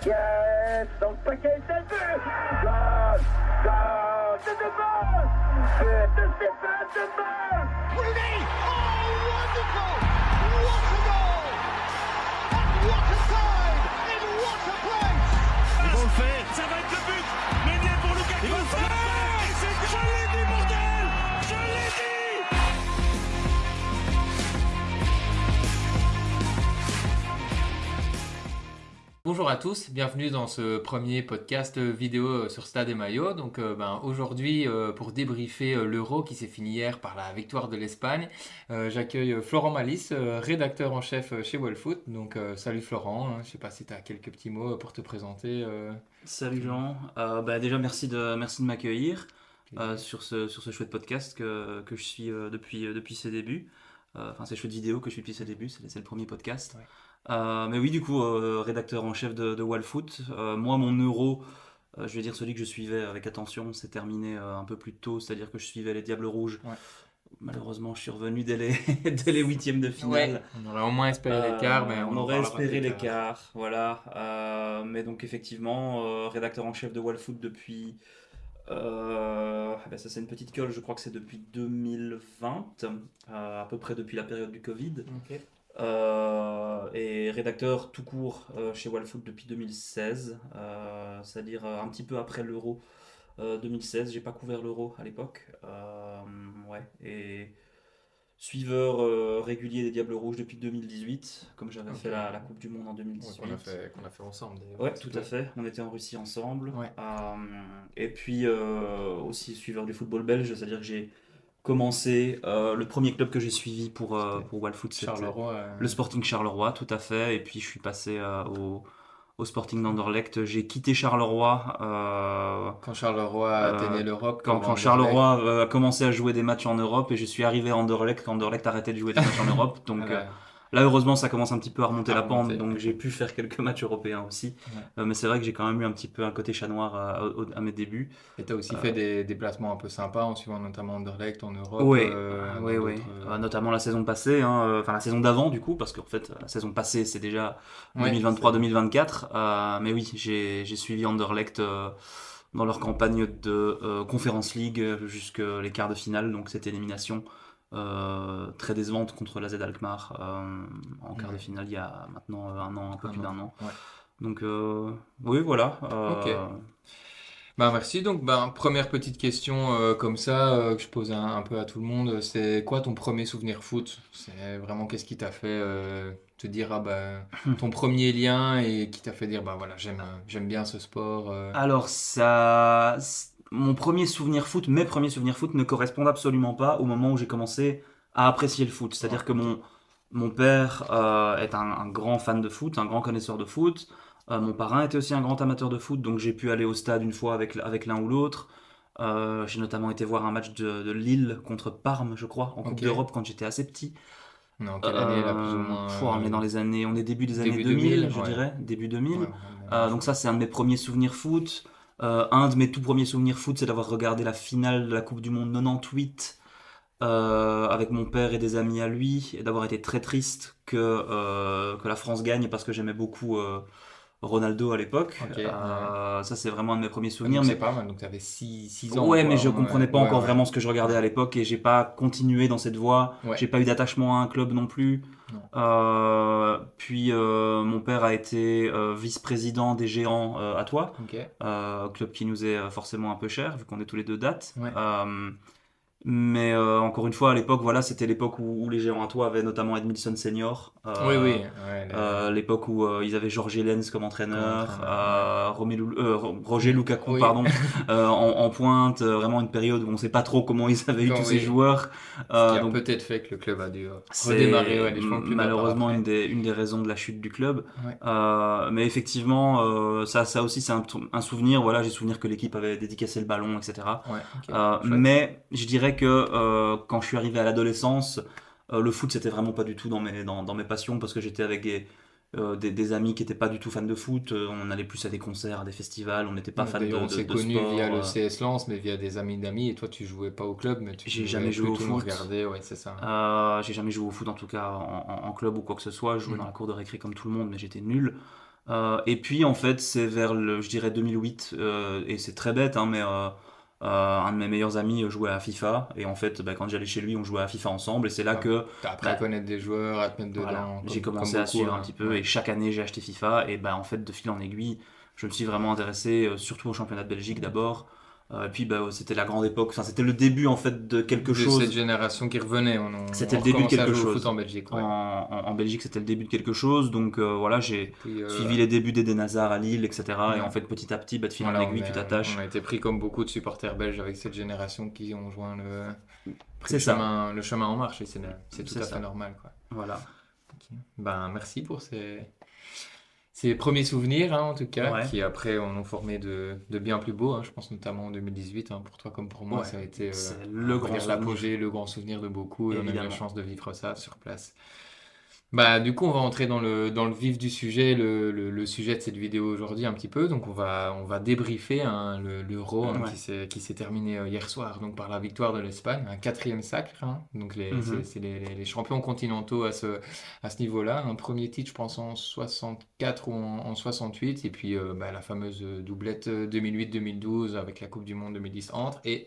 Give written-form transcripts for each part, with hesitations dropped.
Yes, dans le paquet, c'est le but. Goal, goal, c'est de balle. But de Stéphane de balle. Rooney, oh wonderful! What a goal! And what a time! In what a place! Ils vont le faire, ça va être le but. Meunier pour Lukaku. Ils vont le faire. Et c'est je l'ai dit, bordel. Je l'ai dit. Bonjour à tous, bienvenue dans ce premier podcast vidéo sur Stade et Maillot. Donc aujourd'hui pour débriefer l'Euro qui s'est fini hier par la victoire de l'Espagne, j'accueille Florent Malice, rédacteur en chef chez Wellfoot. Donc salut Florent, je ne sais pas si tu as quelques petits mots pour te présenter. Salut Jean, déjà merci de m'accueillir sur ce chouette podcast que je suis depuis ses débuts. Enfin c'est chouette vidéo que je suis depuis ses débuts, c'est le premier podcast. Ouais. Mais oui, du coup, rédacteur en chef de Wellfoot. Moi, mon Euro, je vais dire celui que je suivais avec attention, s'est terminé un peu plus tôt, c'est-à-dire que je suivais les Diables Rouges. Ouais. Malheureusement, je suis revenu dès les huitièmes de finale. Ouais, on aurait au moins espéré l'écart, mais on aurait espéré l'écart, voilà. Mais donc effectivement, rédacteur en chef de Wellfoot depuis... ça c'est une petite colle, je crois que c'est depuis 2020, à peu près depuis la période du Covid. Okay. Et rédacteur tout court chez Wellfoot depuis 2016, c'est-à-dire un petit peu après l'Euro 2016. J'ai pas couvert l'Euro à l'époque, et suiveur régulier des Diables Rouges depuis 2018, comme j'avais fait la Coupe du Monde en 2018. Ouais, qu'on a fait ensemble d'ailleurs. Ouais, tout à fait. On était en Russie ensemble. Ouais. Et puis aussi suiveur du football belge, c'est-à dire que j'ai commencé, le premier club que j'ai suivi pour Wellfoot, c'était le Sporting Charleroi, tout à fait. Et puis je suis passé au Sporting d'Anderlecht. J'ai quitté Charleroi quand Charleroi atteignait l'Europe. Quand Charleroi a commencé à jouer des matchs en Europe, et je suis arrivé à Anderlecht quand Anderlecht arrêtait de jouer des matchs en Europe. Donc là, heureusement, ça commence un petit peu à remonter la pente, donc j'ai pu faire quelques matchs européens aussi. Ouais. Mais c'est vrai que j'ai quand même eu un petit peu un côté chat noir à mes débuts. Et tu as aussi fait des déplacements un peu sympas en suivant notamment Anderlecht en Europe. Oui. Notamment la saison passée, la saison d'avant du coup, parce qu'en fait, la saison passée, c'est déjà 2023-2024. Mais oui, j'ai suivi Anderlecht dans leur campagne de Conference League jusqu'à les quarts de finale, donc cette élimination. Très décevante contre l'AZ Alkmaar en quart de finale il y a maintenant un peu plus d'un an. Ouais. Donc oui, voilà. Ok. Merci. Donc première petite question comme ça que je pose un peu à tout le monde, c'est quoi ton premier souvenir foot? C'est vraiment qu'est-ce qui t'a fait te dire ton premier lien et qui t'a fait dire voilà, j'aime bien ce sport. Alors ça... mes premiers souvenirs foot ne correspondent absolument pas au moment où j'ai commencé à apprécier le foot. C'est-à-dire que mon père est un grand fan de foot, un grand connaisseur de foot. Mon parrain était aussi un grand amateur de foot, donc j'ai pu aller au stade une fois avec l'un ou l'autre. J'ai notamment été voir un match de Lille contre Parme, je crois, en Coupe d'Europe quand j'étais assez petit. Non, quelle année là, plus ou moins on est dans les années, on est début des années 2000, je dirais, début 2000. Donc ça, c'est un de mes premiers souvenirs foot. Un de mes tout premiers souvenirs foot, c'est d'avoir regardé la finale de la Coupe du Monde 98 avec mon père et des amis à lui, et d'avoir été très triste que la France gagne parce que j'aimais beaucoup Ronaldo à l'époque. Okay, ça, c'est vraiment un de mes premiers souvenirs. Donc, c'est pas mal, donc tu avais 6 ans. Ouais, mais je comprenais pas encore vraiment ce que je regardais à l'époque, et j'ai pas continué dans cette voie. J'ai pas eu d'attachement à un club non plus. Puis mon père a été vice-président des Géants à Troyes, club qui nous est forcément un peu cher vu qu'on est tous les deux dates. Mais encore une fois, à l'époque, c'était l'époque où les Géants à Troyes avaient notamment Edmilson Senior. L'époque où ils avaient Georges Lenz comme entraîneur, Roger Lukaku, en pointe. Vraiment une période où on ne sait pas trop comment ils avaient eu tous ces joueurs. Ce qui a peut-être fait que le club a dû redémarrer. Malheureusement une des raisons de la chute du club. Mais effectivement, ça aussi, c'est un souvenir. Voilà, j'ai souvenir que l'équipe avait dédicacé le ballon, etc. Mais je dirais que quand je suis arrivé à l'adolescence, le foot c'était vraiment pas du tout dans mes passions, parce que j'étais avec des amis qui n'étaient pas du tout fans de foot. On allait plus à des concerts, à des festivals, on n'était pas fans de sport. On s'est connus via le CS Lens, mais via des amis d'amis, et toi tu jouais pas au club, mais j'ai jamais joué au foot. C'est ça. J'ai jamais joué au foot en tout cas en club ou quoi que ce soit. Je jouais dans la cour de récré comme tout le monde, mais j'étais nul. Et puis en fait, c'est vers je dirais 2008, et c'est très bête, hein, mais un de mes meilleurs amis jouait à FIFA, et en fait, quand j'allais chez lui, on jouait à FIFA ensemble, et c'est là Ouais. que T'as appris à connaître des joueurs, à te mettre voilà, dedans, j'ai comme commencé à beaucoup, suivre un hein. petit peu, Ouais. et chaque année j'ai acheté FIFA, et en fait, de fil en aiguille, je me suis vraiment intéressé, surtout au championnat de Belgique d'abord. Et puis c'était la grande époque, enfin c'était le début en fait de quelque De cette chose. génération qui revenait, C'était on le début de recommençait à quelque jouer au foot chose. en Belgique, ouais. En Belgique, c'était le début de quelque chose. Donc voilà, j'ai Puis, suivi les débuts d'Eden Hazard à Lille, etc. Et en ouais. fait, petit à petit, de fil en Voilà, aiguille, tu on t'attaches. a été pris comme beaucoup de supporters belges avec cette génération qui ont pris C'est ça. le chemin en marche et c'est tout C'est à ça. fait normal, quoi. Voilà. Ok. Ben, merci pour ces premiers souvenirs, hein, en tout cas, Ouais. qui après en ont formé de bien plus beaux, hein. Je pense notamment en 2018, hein, pour toi comme pour moi, Ouais. ça a été C'est on le va grand dire souvenir. l'apogée, le grand souvenir de beaucoup, et on a eu la Évidemment. chance de vivre ça sur place. Bah, du coup, on va entrer dans le vif du sujet, le sujet de cette vidéo aujourd'hui un petit peu. Donc, on va débriefer, hein, l'Euro, hein, Ouais. qui s'est terminé hier soir, donc par la victoire de l'Espagne, un quatrième sacre, hein. Donc, Mhm. c'est les champions continentaux à ce niveau-là. Un premier titre, je pense, en 64 ou en 68. Et puis, la fameuse doublette 2008-2012 avec la Coupe du Monde 2010 entre. Et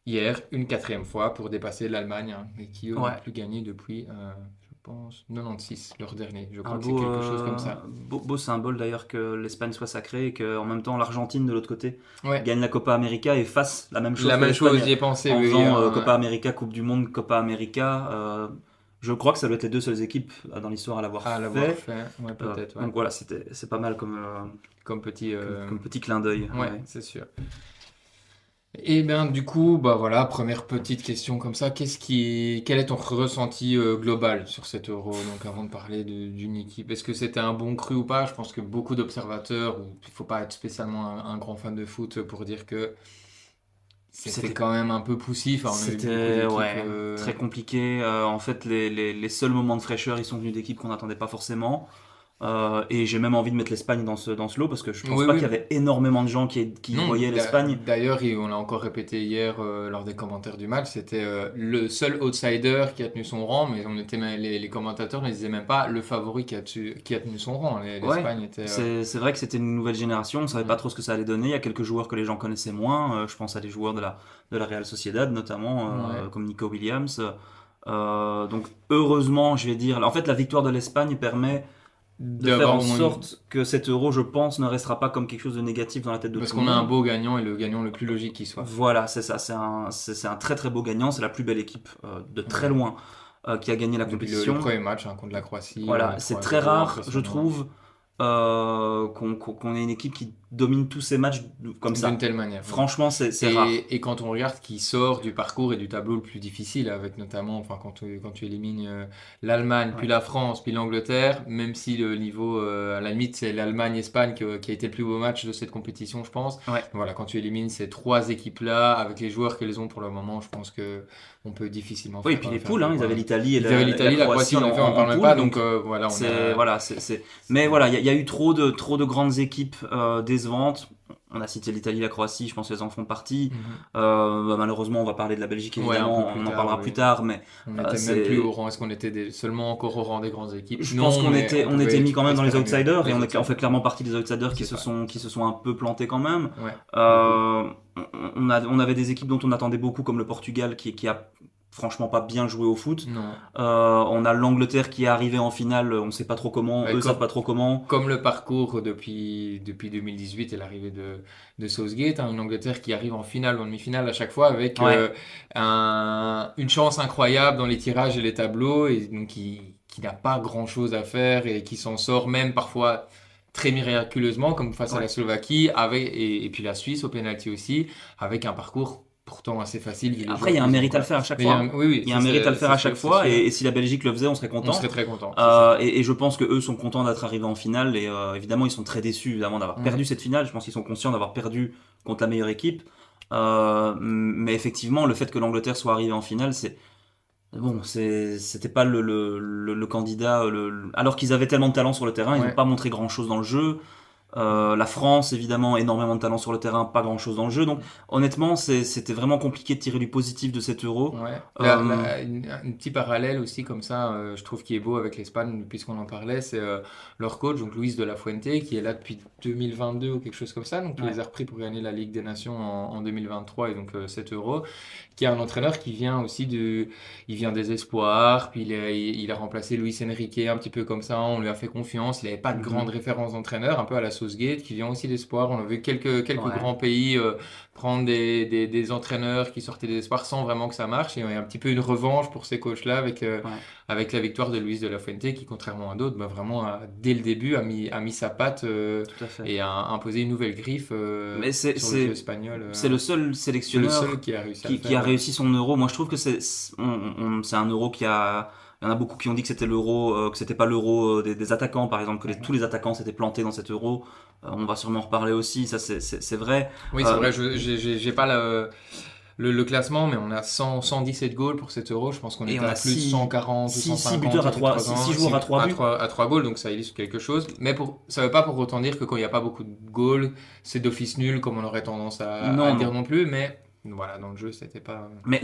hier, une quatrième fois pour dépasser l'Allemagne, hein, et qui, eux, n'ont Ouais. plus gagné depuis, je pense, 96, leur dernier. Je Un crois que c'est beau, quelque chose comme ça. beau symbole d'ailleurs que l'Espagne soit sacrée et qu'en même temps l'Argentine de l'autre côté Ouais, gagne la Copa América et fasse la même chose la que même chose, l'Espagne j'y ai pensé, en oui. faisant Copa América, Coupe du Monde, Copa América. Je crois que ça doit être les deux seules équipes dans l'histoire à l'avoir À l'avoir fait. fait, ouais, peut-être, ouais. Donc voilà, c'est pas mal Comme petit. comme petit clin d'œil. Ouais, Ouais. c'est sûr. Et bien, du coup, bah voilà, première petite question comme ça. Quel est ton ressenti global sur cet Euro, donc avant de parler d'une équipe? Est-ce que c'était un bon cru ou pas? Je pense que beaucoup d'observateurs, ou il faut pas être spécialement un grand fan de foot pour dire que c'était C'était quand même un peu poussif, hein. On a eu beaucoup C'était d'équipes. ouais, très compliqué. En fait, les seuls moments de fraîcheur, ils sont venus d'équipes qu'on n'attendait pas forcément. Et j'ai même envie de mettre l'Espagne dans ce lot parce que je pense Oui, pas oui. qu'il y avait énormément de gens qui Non, voyaient l'Espagne. d'ailleurs, et on l'a encore répété hier lors des commentaires du match, c'était le seul outsider qui a tenu son rang, mais les commentateurs ne disaient même pas le favori qui a tenu son rang. Ouais, L'Espagne était. c'est vrai que c'était une nouvelle génération, on savait pas Mm. trop ce que ça allait donner. Il y a quelques joueurs que les gens connaissaient moins. Je pense à des joueurs de la Real Sociedad notamment, Ouais. comme Nico Williams. Donc heureusement, je vais dire, en fait, la victoire de l'Espagne permet de faire D'avoir en au moins sorte que cet euro, je pense, ne restera pas comme quelque chose de négatif dans la tête de Parce tout le qu'on a un monde. beau gagnant et le gagnant le plus logique qui soit. Voilà, c'est ça, c'est un très très beau gagnant, c'est la plus belle équipe de très Ouais. loin qui a gagné la Depuis le compétition. premier match, hein, contre la Croatie, Voilà, c'est 3-0, très rare, je impressionnant. trouve, qu'on ait une équipe qui domine tous ces matchs comme ça. D'une telle manière. Franchement, c'est rare. Et quand on regarde qui sort du parcours et du tableau le plus difficile, avec notamment, enfin, quand tu élimines l'Allemagne, puis Ouais. la France, puis l'Angleterre, même si le niveau, à la limite, c'est l'Allemagne-Espagne qui a été le plus beau match de cette compétition, je pense. Ouais. Voilà, quand tu élimines ces trois équipes-là, avec les joueurs qu'elles ont pour le moment, je pense que on peut difficilement Oui, et faire. puis les faire poules, mieux, ils quoi. avaient l'Italie et Ils avaient l'Italie, la Croatie, en effet, on ne parle même poule, pas, donc voilà, on c'est a. voilà, mais voilà, il y a eu trop de grandes équipes décevantes. On a cité l'Italie, la Croatie, je pense qu'elles en font partie. Mhm. Malheureusement, on va parler de la Belgique Ouais, un évidemment, peu plus on en tard, parlera oui. plus tard, mais On était c'est- même plus au rang. Est-ce qu'on était seulement encore au rang des grandes équipes? je Non, pense qu'on mais était, on pouvait était mis quand même dans les espérer mieux. outsiders et Les on outsiders. fait clairement partie des outsiders qui C'est se sont un peu plantés quand même. Ouais. On avait des équipes dont on attendait beaucoup comme le Portugal qui a franchement pas bien joué au foot. Non. On a l'Angleterre qui est arrivée en finale, on sait pas trop comment, Ouais, eux savent pas trop comment. Comme le parcours depuis 2018 et l'arrivée de Southgate, hein, une Angleterre qui arrive en finale ou en demi-finale à chaque fois avec Ouais. une chance incroyable dans les tirages et les tableaux, et donc qui n'a pas grand-chose à faire et qui s'en sort même parfois très miraculeusement, comme face à Ouais. la Slovaquie, et puis la Suisse au penalty aussi, avec un parcours pourtant assez facile. vu les Après, il y a joueurs un qu'ils ont, mère à quoi. le faire à chaque Mais il y a fois. oui, oui, Il y a un ça, mérite à le faire à c'est chaque sûr, fois c'est sûr. et si la Belgique le faisait, on serait On content. serait très content. C'est ça. Et je pense que eux sont contents d'être arrivés en finale et évidemment ils sont très déçus évidemment d'avoir Mm. perdu cette finale. Je pense qu'ils sont conscients d'avoir perdu contre la meilleure équipe. Mais effectivement, le fait que l'Angleterre soit arrivée en finale, c'était pas le candidat. Alors qu'ils avaient tellement de talent sur le terrain, ils Ouais. n'ont pas montré grand chose dans le jeu. La France, évidemment, énormément de talent sur le terrain, pas grand-chose dans le jeu. Donc, honnêtement, c'était vraiment compliqué de tirer du positif de cet Euro. Ouais. Un petit parallèle aussi comme ça, je trouve qui est beau avec l'Espagne, puisqu'on en parlait, c'est leur coach, donc Luis de la Fuente, qui est là depuis 2022 ou quelque chose comme ça, donc qui Ouais. les a repris pour gagner la Ligue des Nations en 2023 et donc 7 euros, qui est un entraîneur qui vient aussi il vient des espoirs, puis il a remplacé Luis Enrique un petit peu comme ça, on lui a fait confiance, il n'avait pas de grande référence d'entraîneur, un peu à la Southgate, qui vient aussi d'espoir, on a vu quelques Ouais. grands pays prendre des entraîneurs qui sortaient des espoirs sans vraiment que ça marche. Et il y a un petit peu une revanche pour ces coachs-là avec la victoire de Luis de la Fuente qui, contrairement à d'autres, vraiment, dès le début, a mis sa patte Tout à fait. et a imposé une nouvelle griffe Mais sur le jeu espagnol. c'est le seul C'est le sélectionneur seul qui a réussi à le qui faire. a réussi son Euro. Moi, je trouve que c'est un Euro qui a... Il y en a beaucoup qui ont dit que c'était l'Euro, que c'était pas l'Euro des attaquants, par exemple, que tous les attaquants s'étaient plantés dans cet Euro. On va sûrement en reparler aussi, ça c'est vrai. Oui, c'est vrai, j'ai pas le classement, mais on a 117 goals pour cet Euro. Je pense qu'on Et est on à a plus de six- 140 ou six 150. buteurs à il y a trois- 3 ans, six joueurs à trois buts. à 3 goals, donc ça illustre quelque chose. Mais ça veut pas pour autant dire que quand il n'y a pas beaucoup de goals, c'est d'office nul, comme on aurait tendance à Non, dire non. non plus. Mais voilà, dans le jeu, c'était pas. Mais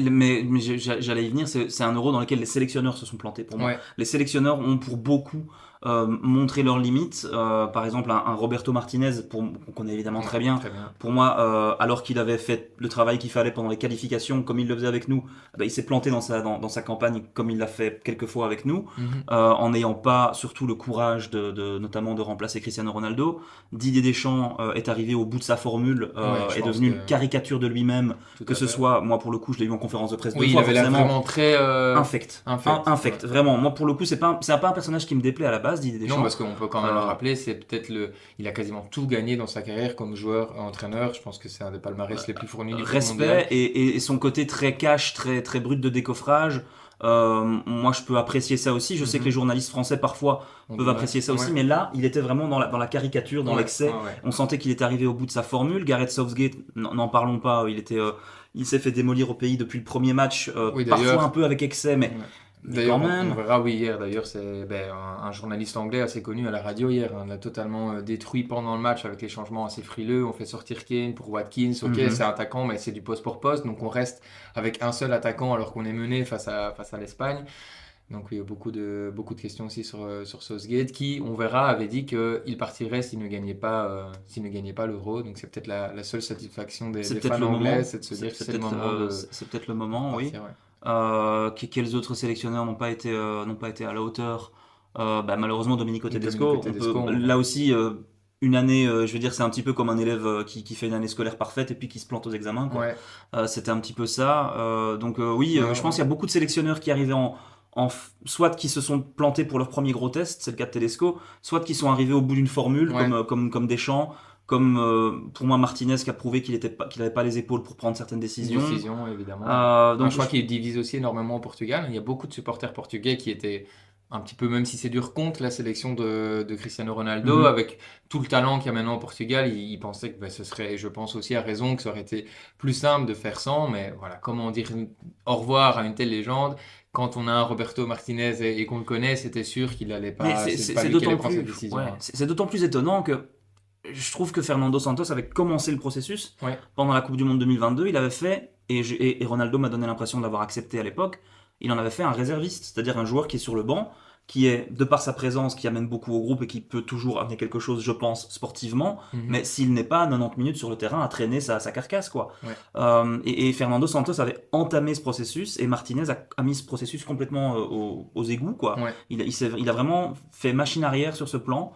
j'allais y venir, c'est un Euro dans lequel les sélectionneurs se sont plantés pour moi. Ouais. Les sélectionneurs ont pour beaucoup montré leurs limites. Par exemple, un Roberto Martinez, qu'on connaît évidemment très bien. Très bien. Pour moi, alors qu'il avait fait le travail qu'il fallait pendant les qualifications, comme il le faisait avec nous, il s'est planté dans sa campagne, comme il l'a fait quelques fois avec nous, en n'ayant pas surtout le courage notamment de remplacer Cristiano Ronaldo. Didier Deschamps est arrivé au bout de sa formule, je est pense devenu que- une caricature de lui-même, Tout que à ce fait. soit, moi pour le coup, je l'ai vu en conférence de presse Oui, deux il fois, avait l'air forcément, vraiment très. infect. Infect, ouais. Vraiment. Moi, pour le coup, c'est pas un personnage qui me déplaît à la base, Didier Deschamps. Non, parce qu'on peut quand même le Euh, rappeler, c'est peut-être il a quasiment tout gagné dans sa carrière comme joueur, entraîneur. Je pense que c'est un des palmarès les plus fournis du football mondial. Respect et son côté très cash, très, très brut de décoffrage. Moi, je peux apprécier ça aussi. Je sais que les journalistes français, parfois, On peuvent peut- apprécier ça aussi, ouais. mais là, il était vraiment dans la caricature, dans Ouais, l'excès. ouais. On sentait qu'il était arrivé au bout de sa formule. Gareth Southgate, n'en parlons pas, il s'est fait démolir au pays depuis le premier match, Oui, d'ailleurs. parfois un peu avec excès, mais Ouais. mais D'ailleurs, quand même. on verra, oui, hier, d'ailleurs, c'est un journaliste anglais assez connu à la radio hier. On l'a totalement détruit pendant le match avec les changements assez frileux. On fait sortir Kane pour Watkins. Ok, c'est un attaquant, mais c'est du poste pour poste. Donc on reste avec un seul attaquant alors qu'on est mené face à l'Espagne. Donc oui, il y a beaucoup de questions aussi sur Southgate qui, on verra, avait dit qu'il partirait s'il ne gagnait pas l'Euro. Donc c'est peut-être la seule satisfaction des C'est peut-être fans le moment. anglais, c'est de se dire que c'est le peut-être, moment de c'est peut-être le moment, oui. partir, ouais. Quels autres sélectionneurs n'ont pas été à la hauteur? Malheureusement, Domenico Tedesco. Domenico Tedesco, Là aussi, une année, je veux dire, c'est un petit peu comme un élève qui fait une année scolaire parfaite et puis qui se plante aux examens, quoi. Ouais. C'était un petit peu ça. Oui, Ouais, je pense qu'il y a beaucoup de sélectionneurs qui arrivaient soit qui se sont plantés pour leur premier gros test, c'est le cas de Tedesco, soit qui sont arrivés au bout d'une formule, Ouais. comme Deschamps, comme pour moi Martinez qui a prouvé qu'il n'avait pas les épaules pour prendre certaines décisions. Décision, évidemment. Donc, Je crois qu'il divise aussi énormément au Portugal. Il y a beaucoup de supporters portugais qui étaient un petit peu, même si c'est dur, contre la sélection de Cristiano Ronaldo. Mhm. Avec tout le talent qu'il y a maintenant au Portugal, ils pensaient que ce serait, et je pense aussi à raison, que ça aurait été plus simple de faire sans. Mais voilà, comment dire au revoir à une telle légende? Quand on a un Roberto Martinez et qu'on le connaît, c'était sûr qu'il n'allait pas, Mais c'est pas c'est lui qui allait d'autant prendre cette plus, décision. ouais, hein. c'est d'autant plus étonnant que je trouve que Fernando Santos avait commencé le processus Ouais. pendant la Coupe du Monde 2022. Il avait fait, et Ronaldo m'a donné l'impression de l'avoir accepté à l'époque, il en avait fait un réserviste, c'est-à-dire un joueur qui est sur le banc, qui est, de par sa présence, qui amène beaucoup au groupe et qui peut toujours amener quelque chose, je pense, sportivement, Mhm. mais s'il n'est pas 90 minutes sur le terrain à traîner sa carcasse, quoi. Ouais. Et Fernando Santos avait entamé ce processus et Martinez a mis ce processus complètement aux égouts, quoi. Ouais. Il a vraiment fait machine arrière sur ce plan.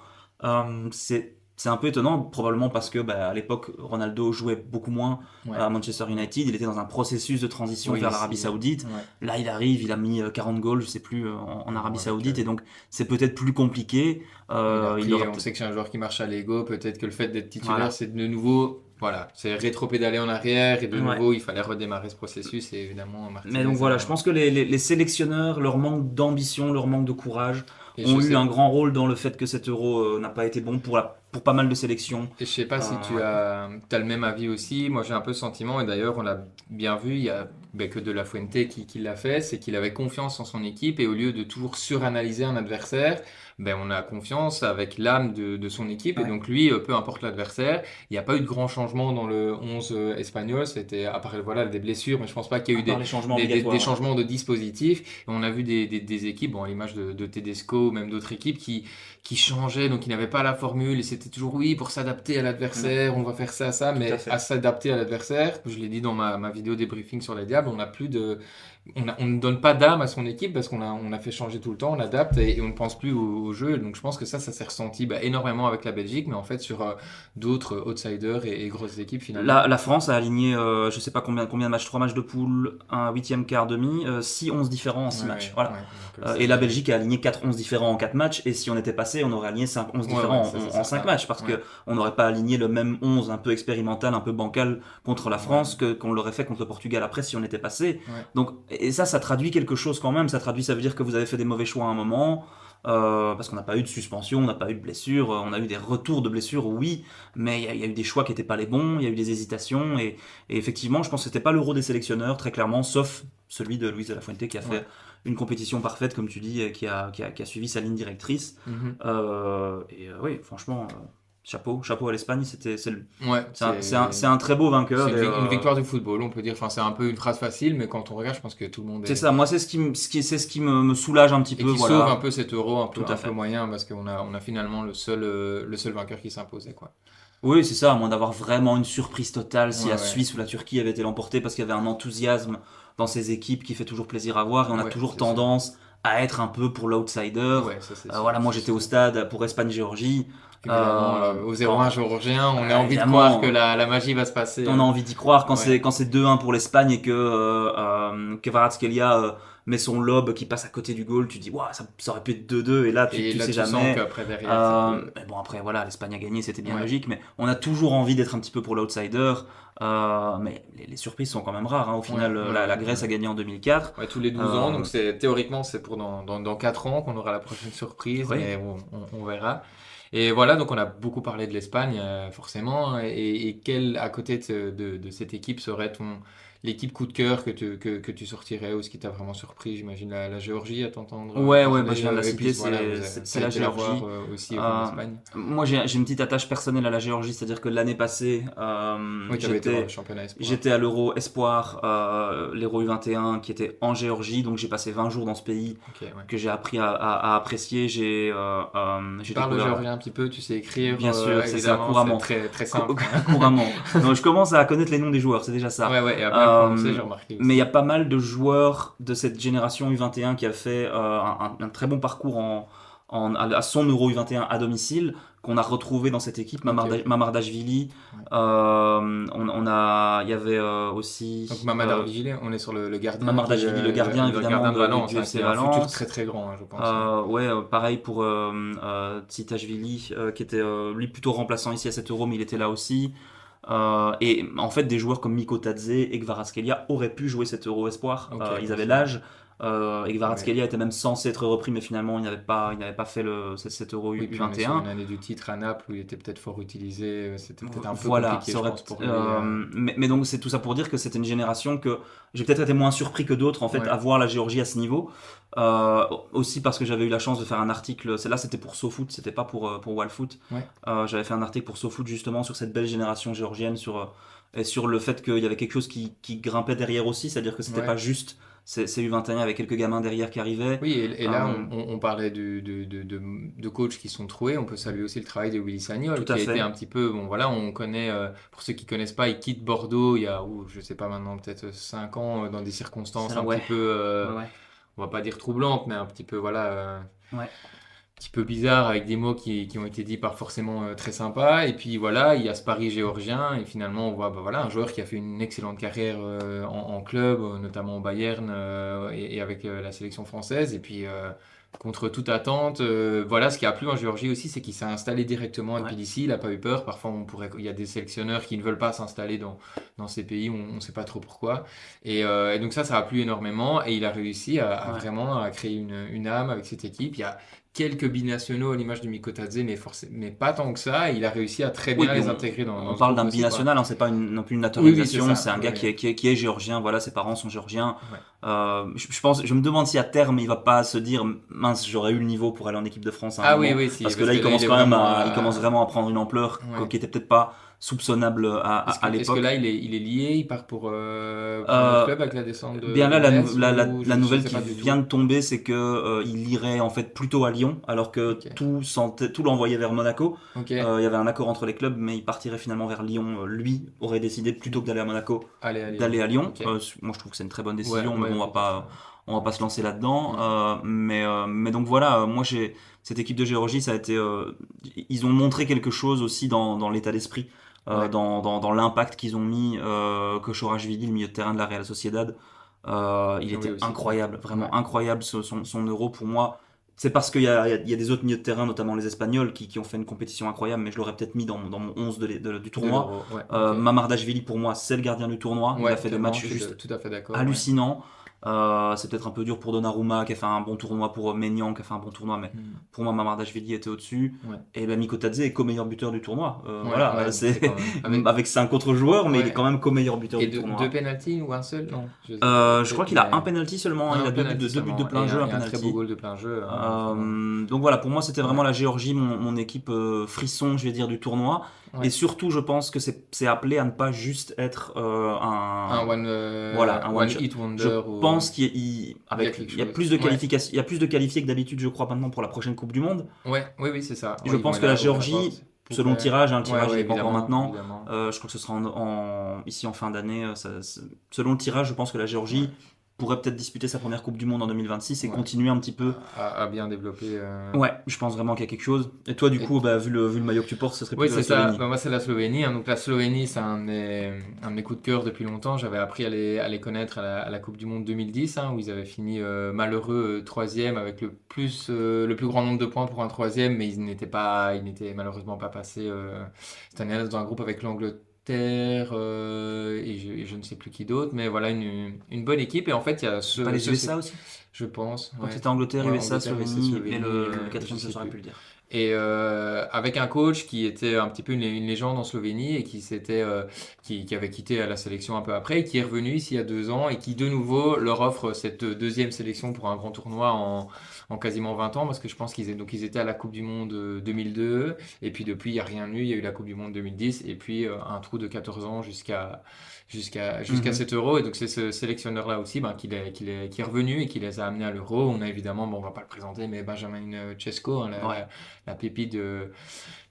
C'est un peu étonnant, probablement parce que à l'époque, Ronaldo jouait beaucoup moins Ouais. à Manchester United. Il était dans un processus de transition Oui, vers l'Arabie c'est- Saoudite. Ouais. Là, il arrive, il a mis 40 goals, je sais plus, en Arabie Ouais, Saoudite. ok. Et donc, c'est peut-être plus compliqué. Il a Il pris- aura on peut-être- sait que c'est un joueur qui marche à l'ego. Peut-être que le fait d'être titulaire, Voilà. c'est de nouveau, voilà, c'est rétro-pédaler en arrière et de Ouais. nouveau, il fallait redémarrer ce processus et évidemment, Martinez. Mais donc voilà, je pense que les sélectionneurs, leur manque d'ambition, leur manque de courage, et ont je eu sais- un grand rôle dans le fait que cet Euro n'a pas été bon pour pas mal de sélections. Et je sais pas si tu ouais. as le même avis aussi. Moi, j'ai un peu ce sentiment, et d'ailleurs, on l'a bien vu, il y a que De La Fuente qui l'a fait, c'est qu'il avait confiance en son équipe et au lieu de toujours suranalyser un adversaire, ben, on a confiance avec l'âme de son équipe. Et Ouais. donc lui, peu importe l'adversaire, il n'y a pas eu de grand changement dans le 11 espagnol. C'était, à part voilà, des blessures, mais je pense pas qu'il y a eu Par les changements des obligatoires. Ouais. changements de dispositifs. Et on a vu des équipes, bon, à l'image de Tedesco ou même d'autres équipes, qui changeaient, donc qui n'avaient pas la formule. Et c'était toujours, oui, pour s'adapter à l'adversaire, on va faire ça, Tout mais à fait. à s'adapter à l'adversaire, je l'ai dit dans ma vidéo débriefing sur les Diables, on n'a plus de... On ne donne pas d'âme à son équipe parce on a fait changer tout le temps, on adapte et on ne pense plus au jeu. Donc je pense que ça s'est ressenti énormément avec la Belgique, mais en fait sur d'autres outsiders et grosses équipes finalement. La France a aligné, je sais pas combien de matchs, 3 matchs de poule, un huitième, quart, demi, 6-11 différents en 6 matchs. Ouais, Voilà. ouais, Et la Belgique a aligné 4-11 différents en 4 matchs, et si on était passé, on aurait aligné 5-11 différents ça, c'est en certain. 5 matchs, parce Ouais. que on n'aurait pas aligné le même 11 un peu expérimental, un peu bancal contre la France qu'on l'aurait fait contre le Portugal après si on était passé. Ouais. Donc, et ça traduit quelque chose quand même, ça veut dire que vous avez fait des mauvais choix à un moment, parce qu'on n'a pas eu de suspension, on n'a pas eu de blessure, on a eu des retours de blessures, oui, mais il y a eu des choix qui n'étaient pas les bons, il y a eu des hésitations, et effectivement, je pense que c'était pas l'euro des sélectionneurs, très clairement, sauf celui de Luis de la Fuente qui a fait une compétition parfaite, comme tu dis, et qui a suivi sa ligne directrice. Mhm. Oui, franchement, chapeau à l'Espagne, Ouais, c'est un très beau vainqueur. c'est et, une victoire du football, on peut dire. Enfin, c'est un peu une phrase facile, mais quand on regarde, je pense que tout le monde C'est ça, moi c'est ce qui me soulage un petit et peu. qui Voilà. sauve un peu cet euro Tout à fait. moyen parce qu'on a finalement le seul vainqueur qui s'imposait, quoi. Oui, c'est ça, à moins d'avoir vraiment une surprise totale si Ouais, la ouais. Suisse ou la Turquie avaient été l'emporter, parce qu'il y avait un enthousiasme dans ces équipes qui fait toujours plaisir à voir, et on a Ouais, toujours c'est tendance à être un peu pour l'outsider. Ouais, ça c'est Voilà, moi c'est j'étais au sûr. stade pour Espagne-Géorgie. Évidemment, au 0-1 géorgien, on a envie de évidemment, croire que la magie va se passer. on a envie d'y croire quand Ouais. c'est 2-1 pour l'Espagne et que Kvaratskhelia met son lob qui passe à côté du goal, tu dis waouh, ça aurait pu être 2-2, et là tu Et là, sais tu sens jamais. qu'après derrière, ça peut- Mais bon, après voilà, l'Espagne a gagné, c'était bien Ouais. logique, mais on a toujours envie d'être un petit peu pour l'outsider. Mais les surprises sont quand même rares, hein. Au final, Ouais, la ouais, Grèce ouais. a gagné en 2004. Ouais, tous les 12 ans, donc théoriquement c'est pour dans 4 ans qu'on aura la prochaine surprise, Oui. mais bon, on verra. Et voilà, donc on a beaucoup parlé de l'Espagne, forcément, et quelle, à côté de cette équipe, serait l'équipe coup de cœur que tu sortirais, ou ce qui t'a vraiment surpris? J'imagine la Géorgie, à t'entendre Ouais, parler, bah, je viens de la et puis citer, voilà, c'est ça a la été la voir, Géorgie. aussi en Euh, Espagne. Moi j'ai une petite attache personnelle à la Géorgie, c'est-à-dire que l'année passée, Oui, tu avais été voir le championnat espoir. j'étais à l'Euro Espoir, l'Euro U21 qui était en Géorgie, donc j'ai passé 20 jours dans ce pays Ok, ouais. que j'ai appris à apprécier. J'ai Tu parles découvert- géorgien un petit peu, tu sais écrire, Bien sûr, c'est ça, évidemment, couramment. c'est très simple. couramment. Donc je commence à connaître les noms des joueurs, c'est déjà ça. Ouais, et à bien le prononcer, Euh, j'ai remarqué aussi. Mais il y a pas mal de joueurs de cette génération U21 qui a fait un très bon parcours à son Euro U21 à domicile, qu'on a retrouvé dans cette équipe. Ok. Mamardashvili. Ouais. Il y avait aussi. Donc Mamardashvili, on est sur le gardien. Mamardashvili, le gardien, le évidemment, gardien de Valence, du hein, FC qui a un futur Valence. très très grand, hein, je pense. Pareil pour Tsitashvili, qui était lui plutôt remplaçant ici à cet Euro, mais il était là aussi. Et en fait, des joueurs comme Mikko Tadze et Kvaratskhelia auraient pu jouer cet Euro Espoir. Ok, Ils avaient ok. l'âge. Et Kvaratskhelia était même censé être repris, mais finalement, il n'avait pas fait cet Euro Oui, puis on est sur U21. une année du titre à Naples où il était peut-être fort utilisé. C'était peut-être un peu Voilà, compliqué, ça je aurait- pense, pour lui. mais donc c'est tout ça pour dire que c'était une génération que j'ai peut-être été moins surpris que d'autres en fait Ouais. à voir la Géorgie à ce niveau. Aussi parce que j'avais eu la chance de faire un article, celle-là c'était pour SoFoot, c'était pas pour Wallfoot. Ouais. J'avais fait un article pour SoFoot justement sur cette belle génération géorgienne, et sur le fait qu'il y avait quelque chose qui grimpait derrière aussi, c'est-à-dire que c'était Ouais. pas juste ces U21 avec quelques gamins derrière qui arrivaient. Oui, et là, Euh, on parlait de coachs qui sont troués. On peut saluer aussi le travail de Willy Sagnol, Tout à qui a fait. été un petit peu. Bon, voilà, on connaît, pour ceux qui connaissent pas, il quitte Bordeaux il y a, je sais pas maintenant, peut-être 5 ans, dans des circonstances Ça, un ouais. petit peu, Ouais. on va pas dire troublantes, mais un petit peu, voilà. Ouais. Petit peu bizarre, avec des mots qui ont été dits pas forcément très sympas. Et puis voilà, il y a ce pari géorgien, et finalement on voit voilà, un joueur qui a fait une excellente carrière en club, notamment au Bayern, et avec la sélection française. Et puis contre toute attente, voilà, ce qui a plu en Géorgie aussi, c'est qu'il s'est installé directement à Ouais. Tbilissi, il n'a pas eu peur. Parfois il y a des sélectionneurs qui ne veulent pas s'installer dans ces pays, on ne sait pas trop pourquoi. Et donc ça a plu énormément, et il a réussi à Ouais. vraiment à créer une âme avec cette équipe. Il y a quelques binationaux à l'image de Mikotadze, mais pas tant que ça. Il a réussi à très Oui, bien puis les intégrer dans on ce parle groupe d'un aussi, quoi. binational, hein, c'est pas non plus une Oui, naturalisation, c'est ça. c'est un gars Oui. qui est géorgien, voilà, ses parents sont géorgiens. Ouais. Je me demande si à terme il va pas se dire mince, j'aurais eu le niveau pour aller en équipe de France à un Ah moment. oui, si, Parce que là, il commence est quand même vraiment il commence vraiment à prendre une ampleur Ouais. qui était peut-être pas soupçonnable Est-ce que à l'époque. là, il est lié, il part pour un autre Euh, club avec la descente de Bien là, Metz, la ou la je nouvelle sais qui pas du vient tout. de tomber, c'est que il irait en fait plutôt à Lyon, alors que Ok. tout l'envoyait vers Monaco. Ok, Il y avait un accord entre les clubs, mais il partirait finalement vers Lyon. Lui aurait décidé plutôt que d'aller à Monaco, allez. d'aller à Lyon. Ok. Moi, je trouve que c'est une très bonne Ouais, décision, mais ouais, bon, peut-être. on va pas se lancer là-dedans. Mm. Mais donc voilà, moi j'ai cette équipe de Géorgie, ça a été, ils ont montré quelque chose aussi dans l'état d'esprit, Ouais. dans l'impact qu'ils ont mis. Kochorashvili, le milieu de terrain de la Real Sociedad, il Oui, était aussi. incroyable, vraiment Ouais. incroyable son euro pour moi. C'est parce qu'il y a des autres milieux de terrain, notamment les Espagnols, qui ont fait une compétition incroyable, mais je l'aurais peut-être mis dans mon 11 du De tournoi. l'Euro, ouais, ok. Mamardashvili, pour moi, c'est le gardien du tournoi. Il Ouais, a fait des clairement, matchs je suis juste tout à fait d'accord. Ouais. hallucinants. C'est peut-être un peu dur pour Donnarumma, qui a fait un bon tournoi, pour Maignan, qui a fait un bon tournoi, mais Mm. pour moi, Mamardashvili était au-dessus. Ouais. Et ben Mikotadze est co-meilleur buteur du tournoi. Ouais, Voilà, ouais, c'est c'est quand même- avec 5 autres joueurs, mais il Ouais. est quand même co-meilleur buteur Et du tournoi. deux penalties ou un seul? Non. Je crois qu'il a un penalty seulement, il a deux buts de plein jeu, un et un très beau penalty. goal de plein jeu. Vraiment. Donc voilà, pour moi c'était vraiment Ouais. la Géorgie, mon équipe frisson, je vais dire, du tournoi. Ouais. Et surtout, je pense que c'est appelé à ne pas juste être Un voilà, un one shot. hit wonder. Je ou- pense qu'il il y a quelque y a chose. plus de Ouais. qualifications, il y a plus de qualifiés que d'habitude, je crois, maintenant pour la prochaine Coupe du Monde. Ouais, oui, c'est ça. Je Ouais, ils pense vont que la aller à la Géorgie, porte. selon le tirage, le tirage Ouais, n'est pas encore évidemment, maintenant. évidemment. Je crois que ce sera ici en fin d'année. Selon le tirage, je pense que la Géorgie Ouais. pourrait peut-être disputer sa première Coupe du Monde en 2026 et Ouais. continuer un petit peu. À bien développer. Ouais, je pense vraiment qu'il y a quelque chose. Et toi, du Et- coup, vu le maillot que tu portes, ce serait Oui, plutôt c'est la ça. Slovénie. Bah, moi, c'est la Slovénie, hein. Donc, la Slovénie, c'est un de mes coups de cœur depuis longtemps. J'avais appris à les connaître à la Coupe du Monde 2010, hein, où ils avaient fini malheureux troisième avec le plus grand nombre de points pour un troisième, mais ils n'étaient malheureusement pas passés cette année-là dans un groupe avec l'Angleterre et je ne sais plus qui d'autre. Mais voilà, une bonne équipe. Et en fait, il y a Pas les USA aussi. je pense. Donc Ouais. c'était Angleterre, Ouais, USA, Angleterre, Slovénie, Slovénie, et le je quatrième, sais je saurais plus. plus le dire. Et avec un coach qui était un petit peu une légende en Slovénie et qui avait quitté la sélection un peu après et qui est revenu ici il y a 2 ans et qui de nouveau leur offre cette deuxième sélection pour un grand tournoi en quasiment 20 ans parce que je pense qu'ils étaient à la Coupe du Monde 2002 et puis depuis il n'y a rien eu, il y a eu la Coupe du Monde 2010 et puis un trou de 14 ans jusqu'à Mhm. cet euro. Et donc c'est ce sélectionneur-là aussi qui est revenu et qui les a amenés à l'euro. On a évidemment, bon, on va pas le présenter, mais Benjamin Česko, hein, Ouais. la pépite de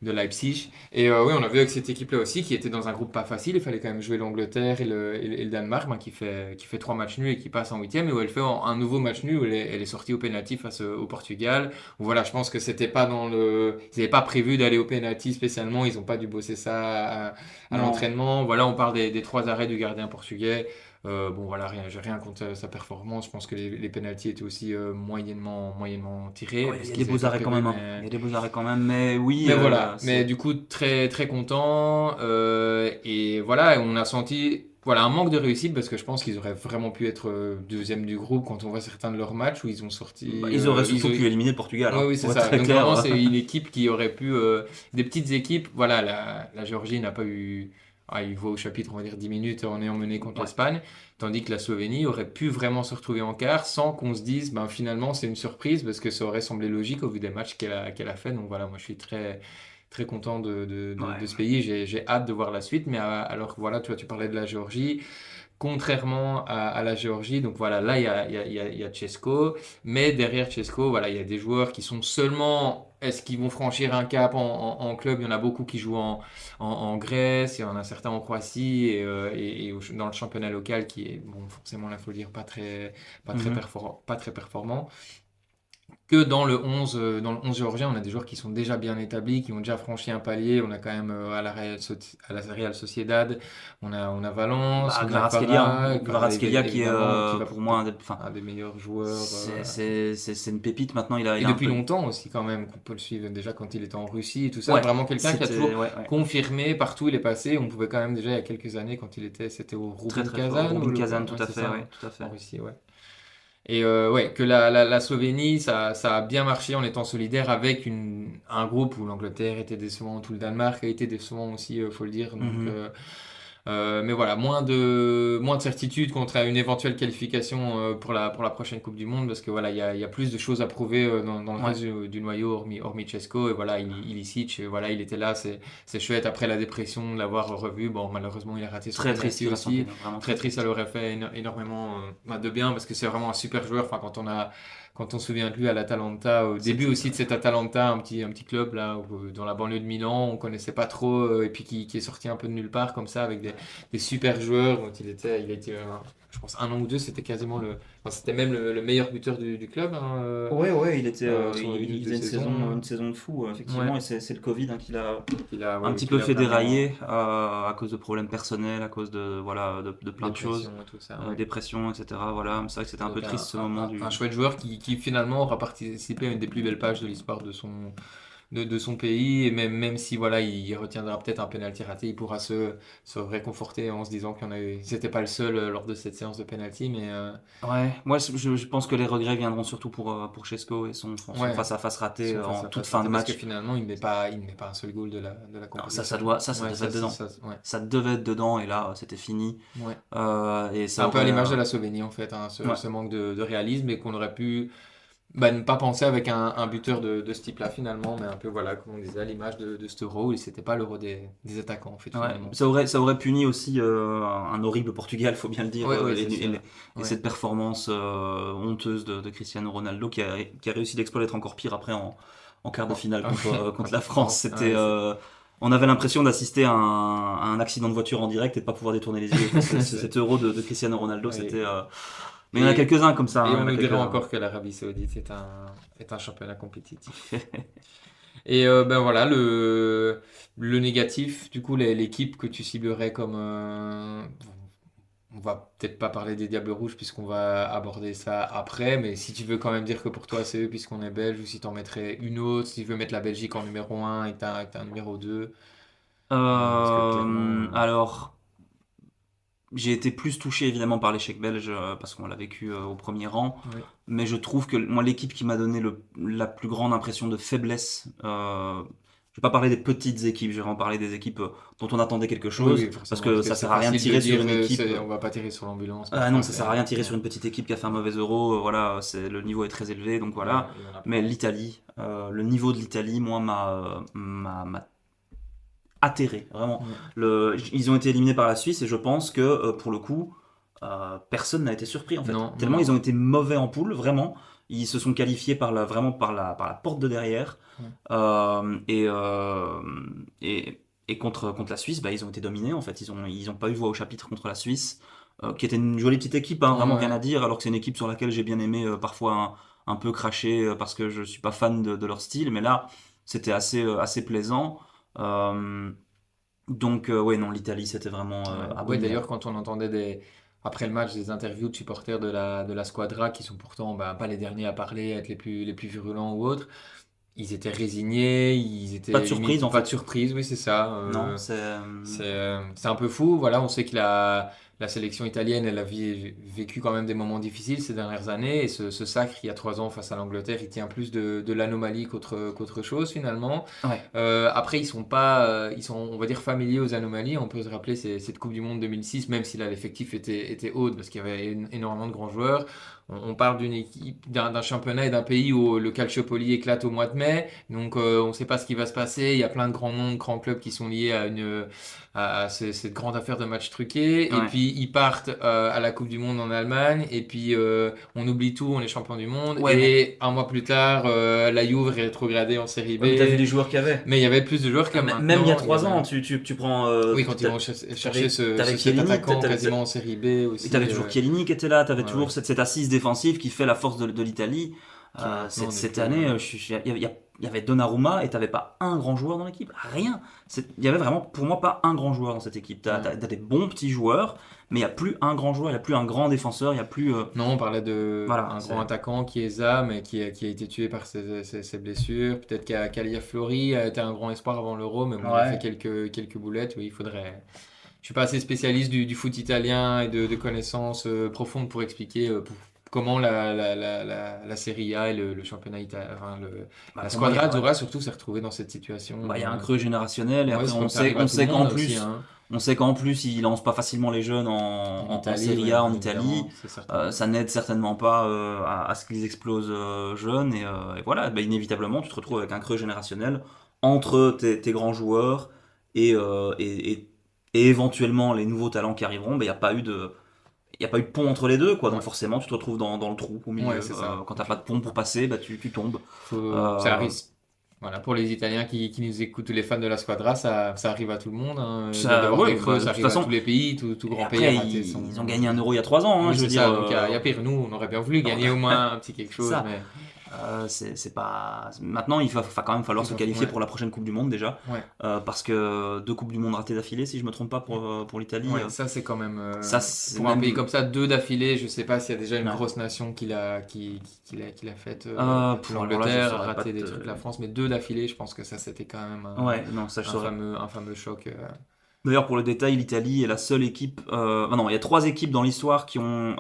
Leipzig. Et oui, on a vu avec cette équipe-là aussi qui était dans un groupe pas facile. Il fallait quand même jouer l'Angleterre et le Danemark, qui fait 3 matchs nuls et qui passe en huitième. Et où elle fait un nouveau match nul où elle est sortie au pénalty face au Portugal. Où voilà, je pense que c'était pas ils n'avaient pas prévu d'aller au pénalty spécialement. Ils n'ont pas dû bosser ça à Non. l'entraînement. Voilà, on parle des 3 arrêts du gardien portugais. Bon voilà, j'ai rien contre sa performance. Je pense que les pénaltys étaient aussi moyennement tirés. Ouais, parce il y a qu'ils des avaient beaux pas arrêts quand prévu, même, hein. mais- Il y a des beaux arrêts quand même, mais oui. mais voilà, c'est- mais du coup très très content et voilà, et on a senti voilà un manque de réussite parce que je pense qu'ils auraient vraiment pu être deuxième du groupe quand on voit certains de leurs matchs où ils ont sorti. Ils auraient surtout pu éliminer le Portugal. Oui, hein, oui, c'est pour être ça. très Donc clair. vraiment, c'est une équipe qui aurait pu. Des petites équipes. Voilà, la Géorgie n'a pas eu. Il voit au chapitre, on va dire 10 minutes en ayant mené contre Ouais. l'Espagne. Tandis que la Slovénie aurait pu vraiment se retrouver en quart sans qu'on se dise, ben, finalement, c'est une surprise parce que ça aurait semblé logique au vu des matchs qu'elle a fait. Donc voilà, moi je suis très, très content de Ouais. ce pays. J'ai hâte de voir la suite. Mais alors voilà, tu parlais de la Géorgie. Contrairement à la Géorgie, donc voilà, là il y a Česko, mais derrière Česko, voilà, il y a des joueurs qui sont seulement, est-ce qu'ils vont franchir un cap en club? Il y en a beaucoup qui jouent en Grèce, il y en a certains en Croatie et dans le championnat local qui est, bon, forcément, là, il faut le dire, pas très Mhm. pas très performant. Que dans le 11 géorgien, on a des joueurs qui sont déjà bien établis, qui ont déjà franchi un palier. On a quand même à la Real Sociedad, on a Valence, on a Kvaratskhelia, Pavard, hein. Kvaratskhelia qui est évidemment, qui va pour moi un des meilleurs joueurs. c'est une pépite maintenant. Il Et a un depuis peu- longtemps aussi quand même, qu'on peut le suivre déjà quand il était en Russie et tout ça. Ouais, Vraiment quelqu'un qui a c'était- toujours ouais, ouais. confirmé partout où il est passé. On pouvait quand même déjà il y a quelques années quand c'était au Très Rubin très fort. Kazan. Rubin Kazan, tout à c'est fait, ça, ouais, tout à fait. en Russie, ouais. Et ouais, que la Slovénie, ça a bien marché en étant solidaire avec un groupe où l'Angleterre était décevante, où le Danemark a été décevant aussi, faut le dire. Donc, Mhm. mais voilà, moins de certitude contre une éventuelle qualification pour la prochaine Coupe du Monde, parce que voilà, il y a plus de choses à prouver dans le Ouais, reste du noyau, hormis Cesco. Et voilà, Ilicic, voilà, il était là, c'est chouette après la dépression de l'avoir revu. Bon, malheureusement, il a raté son très triste, penalty il reste en aussi. peine, vraiment Très très triste, ça triste. leur aurait fait énormément de bien parce que c'est vraiment un super joueur. Enfin, quand on se souvient de lui à l'Atalanta, au début C'était aussi de cet Atalanta, un petit club là, dans la banlieue de Milan, on connaissait pas trop, et puis qui est sorti un peu de nulle part comme ça avec des super joueurs. Donc il a été, je pense, un an ou deux, c'était quasiment enfin, c'était même le meilleur buteur du club hein, Ouais, ouais, sur le début il de faisait saison. une saison de fou, Ouais, effectivement, et c'est le Covid qui l'a un ouais, petit qu'il peu a fait vraiment dérailler à cause de problèmes personnels, à cause de, voilà, de plein de dépression choses, et tout ça. Ouais. dépression, etc. Voilà, c'est vrai que c'était un peu Donc triste ce moment un du. chouette joueur qui finalement aura participé à une des plus belles pages de l'histoire de son pays, et même si voilà, il retiendra peut-être un penalty raté, il pourra se réconforter en se disant c'était pas le seul lors de cette séance de penalty, mais Ouais, moi je pense que les regrets viendront surtout pour Chesko et son ouais, face-à-face raté son face en à toute face fin de raté, parce que match. finalement il ne met pas un seul goal de la Alors compétition. ça Ouais, devait être dedans. ouais, Ça devait être dedans et là c'était fini. ouais. Et ça Un peu à aurait. l'image de la Slovénie en fait, hein, Ouais. ce manque de réalisme et qu'on aurait pu ne pas penser avec un buteur de ce type-là finalement, mais un peu voilà, comme on disait, à l'image de cet euro, et c'était pas l'euro des attaquants en fait Ouais, finalement. ça aurait puni aussi un horrible Portugal, faut bien le dire, Ouais, ouais, c'est sûr. et Ouais. cette performance honteuse de Cristiano Ronaldo qui a réussi l'exploit d'être encore pire après en quart de finale contre, contre la France. C'était, Ouais, on avait l'impression d'assister à un accident de voiture en direct et de pas pouvoir détourner les yeux. Cet euro de Cristiano Ronaldo, ouais. c'était. Mais il y en a quelques-uns comme ça. Et Hein, il y on en a nous dira quelques-uns. encore que l'Arabie Saoudite est un championnat compétitif. Et ben voilà, le négatif, du coup, l'équipe que tu ciblerais comme. On va peut-être pas parler des Diables Rouges puisqu'on va aborder ça après, mais si tu veux quand même dire que pour toi c'est eux puisqu'on est belge, ou si t'en mettrais une autre, si tu veux mettre la Belgique en numéro un et que t'as un numéro 2 parce que clairement. Alors. J'ai été plus touché évidemment par l'échec belge parce qu'on l'a vécu au premier rang, Oui. mais je trouve que moi l'équipe qui m'a donné la plus grande impression de faiblesse, je vais pas parler des petites équipes, je vais vraiment parler des équipes dont on attendait quelque Oui, chose, oui, parce forcément, que parce que ça c'est sert à rien de facile de tirer sur dire, une équipe. on va pas tirer sur l'ambulance Ah non, parfois. ça sert à rien de tirer Ouais. sur une petite équipe qui a fait un mauvais euro, voilà, le niveau est très élevé, donc voilà. Il y en a Mais plein. l'Italie, le niveau de l'Italie, moi, m'a atterré, vraiment. Ouais. Ils ont été éliminés par la Suisse et je pense que pour le coup, personne n'a été surpris en fait. Non, non, Tellement ils ont non. été mauvais en poule, vraiment. Ils se sont qualifiés vraiment par la porte de derrière. Ouais. Euh, et, euh, et contre la Suisse, bah, ils ont été dominés en fait. Ils ont pas eu voix au chapitre contre la Suisse, qui était une jolie petite équipe, hein, vraiment rien Ouais. à dire, alors que c'est une équipe sur laquelle j'ai bien aimé parfois un peu cracher parce que je suis pas fan de leur style, mais là c'était assez plaisant. Euh, donc, ouais, non, l'Italie, c'était vraiment Ouais, abominable. d'ailleurs, quand on entendait après le match des interviews de supporters de la Squadra, qui sont pourtant pas les derniers à parler, à être les plus virulents ou autres, ils étaient résignés, ils Pas de étaient surprise, limite en pas de fait. surprise, oui, c'est ça. Non, c'est. C'est un peu fou. Voilà, on sait que la sélection italienne, elle a vécu quand même des moments difficiles ces dernières années. Et ce sacre, il y a 3 ans face à l'Angleterre, il tient plus de l'anomalie qu'autre chose finalement. Ouais, Après, ils sont pas, ils sont, on va dire, familiers aux anomalies. On peut se rappeler cette Coupe du Monde 2006, même si là l'effectif était haut, parce qu'il y avait énormément de grands joueurs. On parle d'une équipe, d'un championnat et d'un pays où le Calciopoli éclate au mois de mai. Donc, on ne sait pas ce qui va se passer. Il y a plein de grands noms, de grands clubs qui sont liés à cette grande affaire de match truqué. Et ouais. puis, ils partent à la Coupe du Monde en Allemagne. Et puis, on oublie tout, on est champion du monde. Ouais, Et un mois plus tard, la Juve est rétrogradée en série B. Ouais, mais t'as vu les joueurs qu'il y avait. Mais il y avait plus de joueurs que maintenant. Même il y a 3 avait- ans, tu prends. Oui, quand ils vont chercher t'avais cet Chiellini, attaquant quasiment en série B aussi. t'avais toujours Chiellini qui était là, t'avais Ouais, toujours ouais. cette assise défensive qui fait la force de l'Italie. Qui maintenant Cette n'est plus, année, il y avait Donnarumma et t'avais pas un grand joueur dans l'équipe. Rien. Il y avait vraiment, pour moi, pas un grand joueur dans cette équipe. T'as des bons petits joueurs, mais il y a plus un grand joueur, il y a plus un grand défenseur, il y a plus. Non, on parlait de Voilà, un c'est- grand attaquant qui est Za, mais qui a été tué par ses blessures. Peut-être qu'Alia Flori a été un grand espoir avant l'Euro, mais bon, il a Ouais. fait quelques boulettes. Oui, il faudrait. Je suis pas assez spécialiste du foot italien et de connaissances profondes pour expliquer comment la Serie A et le championnat italien, enfin, Bah, la pour moi, Squadra ouais. Azzurra surtout s'est retrouvée dans cette situation. Bah, il y a un creux générationnel et Ouais, après c'est comme ça arrive à on tout le sait qu'en monde aussi, plus hein. on sait qu'en plus ils lancent pas facilement les jeunes En en Italie, Serie ouais, A en évidemment, Italie. c'est certain. Ça n'aide certainement pas à ce qu'ils explosent jeunes et voilà, bah, inévitablement tu te retrouves avec un creux générationnel entre tes grands joueurs et, euh, et, et, et éventuellement les nouveaux talents qui arriveront. Bah, il y a pas eu de pont entre les deux, quoi. Donc Ouais. forcément tu te retrouves dans le trou au milieu. Ouais, c'est ça. Quand t'as pas de pont pour passer, bah, tu tombes. Ça Euh, arrive. Voilà, pour les Italiens qui nous écoutent, tous les fans de la Squadra, ça arrive à tout le monde, hein. D'avoir Ouais, des creux, bah, ça de toute arrive à façon, tous les pays, tout et grand pays après a raté son. ils ont gagné 1 euro il y a 3 ans, hein, Oui, je veux c'est dire. ça, donc il y a pire. Nous, on aurait bien voulu gagner au moins un petit quelque chose, ça. mais C'est pas. Maintenant, il va quand même falloir se qualifier ouais. pour la prochaine Coupe du Monde déjà. Ouais. Parce que 2 Coupes du Monde ratées d'affilée, si je me trompe pas pour l'Italie. Ouais, ça c'est quand même Ça, c'est pour un même- pays comme ça, 2 d'affilée, je sais pas s'il y a déjà une Ouais. grosse nation qui l'a faite. Alors là, je L'Angleterre saurais a pas raté des te- trucs, la France, mais 2 d'affilée, je pense que ça c'était quand même Ouais, non, ça je saurais. un fameux choc. D'ailleurs, pour le détail, l'Italie est la seule équipe. Non, il y a 3 équipes dans l'histoire qui ont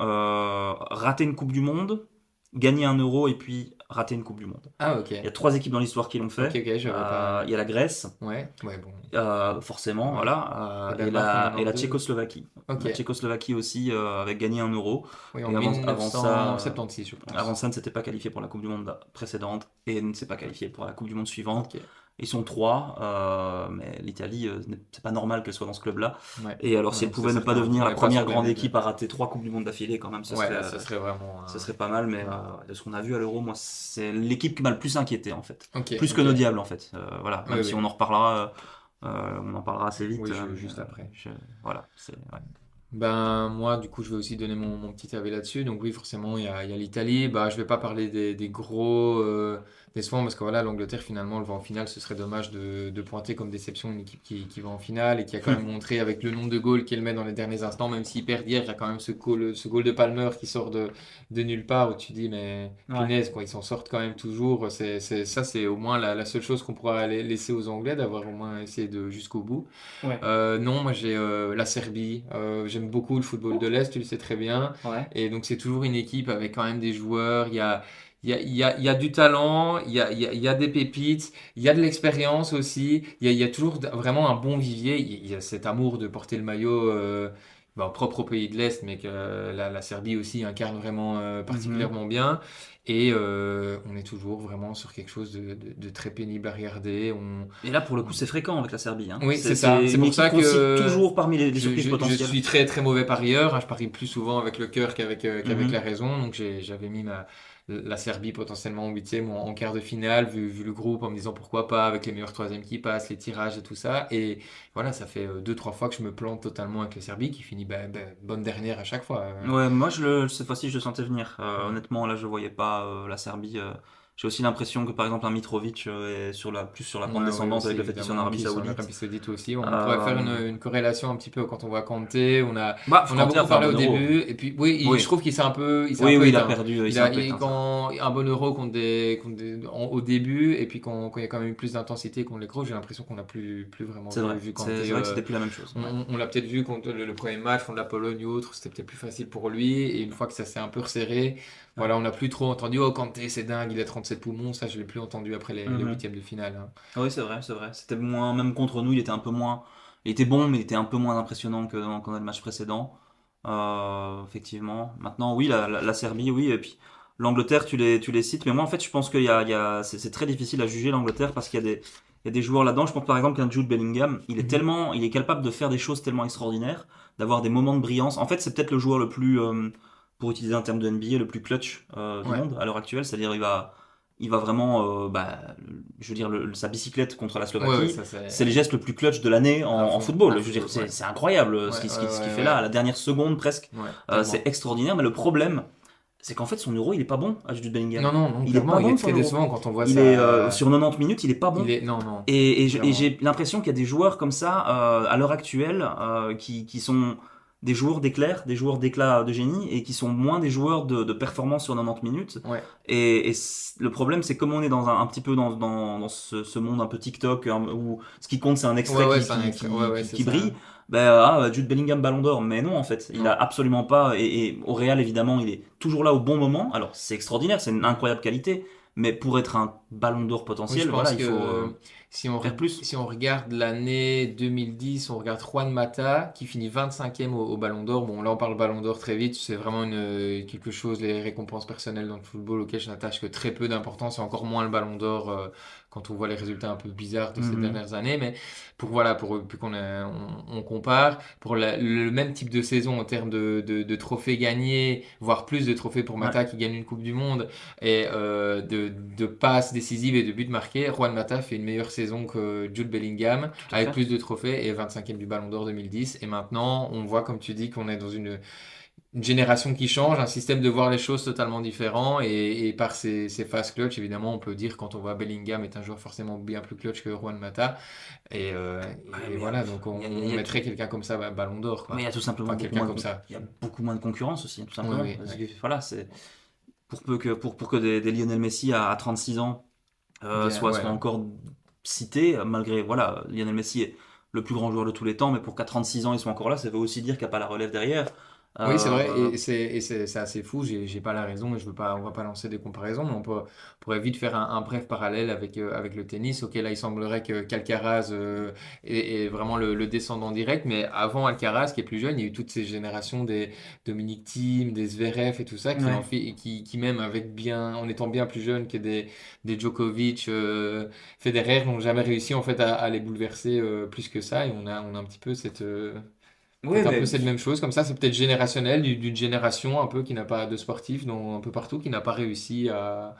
raté une Coupe du Monde, gagné 1 euro et puis raté une Coupe du Monde. Ah ok. Il y a 3 équipes dans l'histoire qui l'ont fait. Ok, j'avais pas. Il y a la Grèce, Ouais, bon. forcément, Ouais. voilà, Et et Danemark en la 92. Tchécoslovaquie. Ok. La Tchécoslovaquie aussi avait gagné 1 euro. Oui, en Et avant ça, 1976, je pense. Avant ça, ne s'était pas qualifié pour la Coupe du Monde précédente et ne s'est pas qualifié pour la Coupe du Monde suivante. Ok. Ils sont 3, mais l'Italie, c'est pas normal qu'elle soit dans ce club-là. Ouais. Et alors, si Ouais, elle pouvait c'est ne pas certain. devenir On la est pas première sur les grande mêmes- équipe à rater 3 Coupes du Monde d'affilée, quand même, Ouais, là, ça serait vraiment. ce serait pas mal. Mais de ce qu'on a vu à l'Euro, moi, c'est l'équipe qui m'a le plus inquiété, en fait. Ok, Plus que ok. nos diables, en fait. Voilà, même Ouais, si ouais. on en reparlera. On en parlera assez vite. Oui, juste après. Voilà, ouais. Ben, moi, du coup, je vais aussi donner mon petit avis là-dessus. Donc, oui, forcément, il y a l'Italie. Bah, je vais pas parler des gros décevants parce que voilà, l'Angleterre, finalement, le va en finale. Ce serait dommage de pointer comme déception une équipe qui va en finale et qui a quand même montré avec le nombre de goals qu'elle met dans les derniers instants, même s'ils perdent hier, il y a quand même ce goal de Palmer qui sort de nulle part où tu dis, mais Ouais. punaise, quoi, ils s'en sortent quand même toujours. Ça, c'est au moins la seule chose qu'on pourra laisser aux Anglais, d'avoir au moins essayé jusqu'au bout. Ouais. Non, moi j'ai la Serbie. J'aime beaucoup le football de l'Est, tu le sais très bien. Ouais. Et donc c'est toujours une équipe avec quand même des joueurs. Il y a du talent, il y a des pépites, il y a de l'expérience aussi. Il y a toujours vraiment un bon vivier. Il y a cet amour de porter le maillot propre au pays de l'Est, mais que la Serbie aussi incarne vraiment particulièrement bien. Et on est toujours vraiment sur quelque chose de très pénible à regarder. Et là, pour le coup, c'est fréquent avec la Serbie. Hein. Oui, c'est ça. C'est une pour ça équipe qu'on que cite toujours parmi les surprises je potentielles. suis très très mauvais parieur, hein. Je parie plus souvent avec le cœur qu'avec Mhm. la raison. Donc j'avais mis la Serbie potentiellement en huitième ou en quart de finale, vu le groupe, en me disant pourquoi pas, avec les meilleurs troisièmes qui passent, les tirages et tout ça. Et voilà, ça fait 2-3 fois que je me plante totalement avec la Serbie, qui finit bonne dernière à chaque fois. Ouais, moi, cette fois-ci, je le sentais venir. Honnêtement, là, je voyais pas la Serbie. J'ai aussi l'impression que, par exemple, un Mitrovic est plus sur la pente Ouais, descendante ouais, avec le aussi, fait qu'ils sont en évidemment, Arabie qu'ils sont en Saoudite. Arabie Saoudite aussi. On Euh, pourrait faire une corrélation un petit peu quand on voit Kanté. On a Kanté a beaucoup fait un parlé au bon Euro. début. Et puis, oui, Oui. je trouve qu'il s'est un peu Oui, éteint. il a perdu. Il s'est un peu éteint, ça. Quand un bon Euro au début, et puis quand il y a quand même eu plus d'intensité contre les gros, j'ai l'impression qu'on n'a plus vraiment C'est vrai. vu Kanté. C'est vrai que c'était plus la même chose. On l'a peut-être vu contre le premier match contre la Pologne ou autre, c'était peut-être plus facile pour lui. Et une fois que ça s'est un peu resserré, voilà, on n'a plus trop entendu oh Kanté, c'est dingue, il a 37 poumons. Ça, je l'ai plus entendu après les Mhm. huitièmes de finale, hein. Oui, c'est vrai. C'était moins, même contre nous, il était un peu moins. Il était bon, mais il était un peu moins impressionnant que dans le match précédent. Effectivement. Maintenant, oui, la Serbie, oui. Et puis l'Angleterre, tu les cites. Mais moi, en fait, je pense c'est très difficile à juger l'Angleterre parce qu'il y a des joueurs là-dedans. Je pense par exemple qu'un Jude Bellingham, il est capable de faire des choses tellement extraordinaires, d'avoir des moments de brillance. En fait, c'est peut-être le joueur le plus, pour utiliser un terme de NBA, le plus clutch du Ouais. monde à l'heure actuelle. C'est-à-dire, il va vraiment, je veux dire, sa bicyclette contre la Slovaquie. Ouais, ça, C'est les gestes le plus clutch de l'année À en fond, football. à Je veux dire, fond, ouais. c'est incroyable Ouais, ce qu'il ouais, fait ouais. là, à la dernière seconde presque. Ouais, C'est tellement. extraordinaire, mais le problème, c'est qu'en fait, son euro, il est pas bon à Jude Bellingham. Non, il est clairement, pas il bon, est son très Euro. décevant quand on voit Il ça. est sur 90 minutes, il est pas bon. Non. Et Clairement. j'ai l'impression qu'il y a des joueurs comme ça à l'heure actuelle qui sont des joueurs d'éclair, des joueurs d'éclat de génie, et qui sont moins des joueurs de performance sur 90 minutes. Ouais. Et le problème, c'est comme on est dans un petit peu dans ce monde un peu TikTok, où ce qui compte, c'est un extrait Ouais, qui, c'est un qui, extrait. qui- Ouais, qui- c'est qui ça. brille. Jude Bellingham Ballon d'Or, mais non en fait, il Non. a absolument pas. Et au Real évidemment, il est toujours là au bon moment. Alors c'est extraordinaire, c'est une incroyable qualité, mais pour être un Ballon d'Or Oui, potentiel, je voilà, pense il faut que faire plus. si on regarde l'année 2010, on regarde Juan Mata qui finit 25e au Ballon d'Or. Bon, là on parle Ballon d'Or très vite, c'est vraiment quelque chose, les récompenses personnelles dans le football auquel je n'attache que très peu d'importance et encore moins le Ballon d'Or quand on voit les résultats un peu bizarres de ces Mhm. dernières années. Mais puis on compare, pour le même type de saison en termes de trophées gagnés, voire plus de trophées pour Ouais, Mata qui gagne une Coupe du Monde et de passes décisives et de buts marqués, Juan Mata fait une meilleure saison que Jude Bellingham, tout à avec fait. plus de trophées et 25e du Ballon d'Or 2010. Et maintenant, on voit, comme tu dis, qu'on est dans une génération qui change, un système de voir les choses totalement différent. Et par ces phases clutch, évidemment, on peut dire quand on voit Bellingham est un joueur forcément bien plus clutch que Juan Mata. Et, euh, Ouais, et mais voilà, donc il y a, on mettrait quelqu'un comme ça Ballon d'Or, mais il y quoi. a tout simplement Enfin, beaucoup quelqu'un moins comme ça. il y a beaucoup moins de concurrence aussi, tout Oui, simplement. oui, Parce oui. que, voilà, c'est pour que des Lionel Messi à 36 ans Bien, soient ouais. encore cités, malgré, voilà, Lionel Messi est le plus grand joueur de tous les temps, mais pour qu'à 36 ans ils soient encore là, ça veut aussi dire qu'il n'y a pas la relève derrière. Oui, c'est vrai, Euh, c'est assez fou. J'ai pas la raison et je veux pas, on va pas lancer des comparaisons, mais pourrait vite faire un bref parallèle avec le tennis. Ok, là, il semblerait que qu'Alcaraz est vraiment le descendant direct, mais avant Alcaraz, qui est plus jeune, il y a eu toutes ces générations des Dominic Thiem, des Zverev et tout ça, ouais. qui même en étant bien plus jeunes que des Djokovic, Federer, n'ont jamais réussi en fait à les bouleverser plus que ça. Et on a un petit peu Oui, peut-être un peu mais cette même chose, comme ça, c'est peut-être générationnel d'une génération un peu qui n'a pas de sportifs, un peu partout, qui n'a pas réussi à.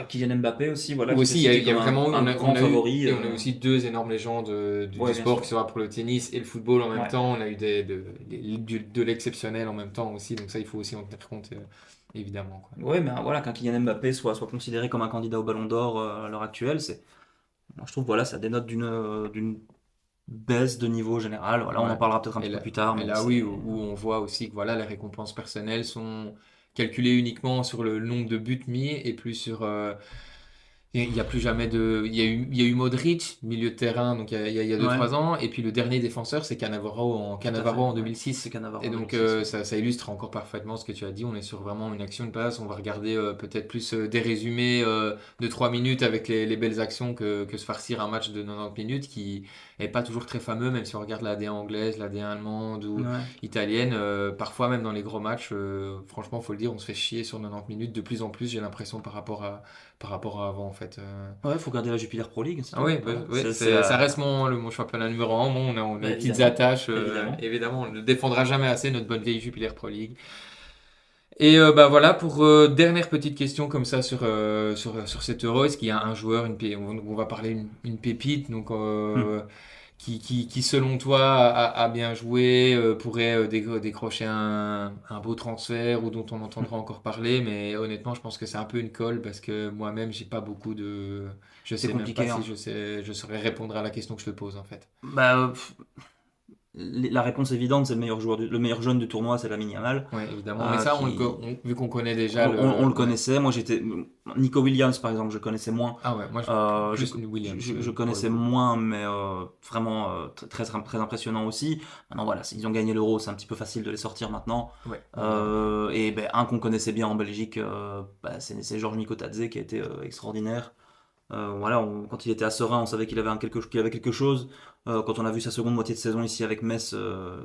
Kylian Mbappé aussi, voilà, Ou qui était aussi, cité il y a comme vraiment, un on grand a eu, favori. et on a aussi deux énormes légendes Ouais, du bien sport, sûr. que ce soit pour le tennis et le football en même Ouais. temps. On a eu de l'exceptionnel en même temps aussi, donc ça, il faut aussi en tenir compte, évidemment, quoi. Ouais, mais voilà, qu'un Kylian Mbappé soit considéré comme un candidat au Ballon d'Or à l'heure actuelle, moi, je trouve, voilà, ça dénote d'une baisse de niveau général. Voilà, on en Ouais. parlera peut-être un Et petit peu là, plus tard, et mais là, oui, c'est. où on voit aussi que voilà, les récompenses personnelles sont calculées uniquement sur le nombre de buts mis et plus sur. Il y a plus jamais de. Il y a eu Modric, milieu de terrain, donc il y a Ouais, 2-3 ans. Et puis le dernier défenseur, c'est tout à Cannavaro fait. en Ouais. C'est 2006. Cannavaro Et en donc 2006. Ouais. ça illustre encore parfaitement ce que tu as dit. On est sur vraiment une action de passe. On va regarder peut-être plus des résumés de 3 minutes avec les belles actions que se farcir un match de 90 minutes qui est pas toujours très fameux, même si on regarde la D1 anglaise, la D1 allemande ou Ouais. italienne. Parfois, même dans les gros matchs, franchement, faut le dire, on se fait chier sur 90 minutes de plus en plus, j'ai l'impression, par rapport à avant, en fait. Ouais, faut garder la Jupiler Pro League, c'est Ah tout. oui, Voilà. ouais, C'est ça la. reste mon championnat numéro un. Bon, on a Bah, des petites évidemment. attaches, Évidemment. évidemment, on ne défendra jamais assez notre bonne vieille Jupiler Pro League. Et voilà, pour dernière petite question comme ça sur cet Euro, est-ce qu'il y a un joueur, on va parler une pépite, donc Hmm. qui selon toi a bien joué, pourrait décrocher un beau transfert ou dont on entendra encore parler, mais honnêtement, je pense que c'est un peu une colle parce que moi-même, j'ai pas beaucoup de. Je C'est sais même pas compliqué, si hein. je saurais répondre à la question que je te pose en fait. Bah, la réponse évidente, c'est le meilleur jeune du tournoi, c'est Lamine Yamal. Oui, évidemment, mais ça, Qui, vu qu'on connaît déjà on le ouais. connaissait. Moi, Nico Williams, par exemple, je connaissais moins. Ah ouais, moi, Euh, je, plus Williams je pour le connaissais coup. moins, mais vraiment très, très, très impressionnant aussi. Maintenant, voilà, ils ont gagné l'Euro, c'est un petit peu facile de les sortir maintenant. Ouais, évidemment. Et ben, un qu'on connaissait bien en Belgique, c'est Georges Mikotadze qui a été extraordinaire. Voilà, quand il était à Serein, on savait qu'il avait quelque chose. Quand on a vu sa seconde moitié de saison ici avec Metz,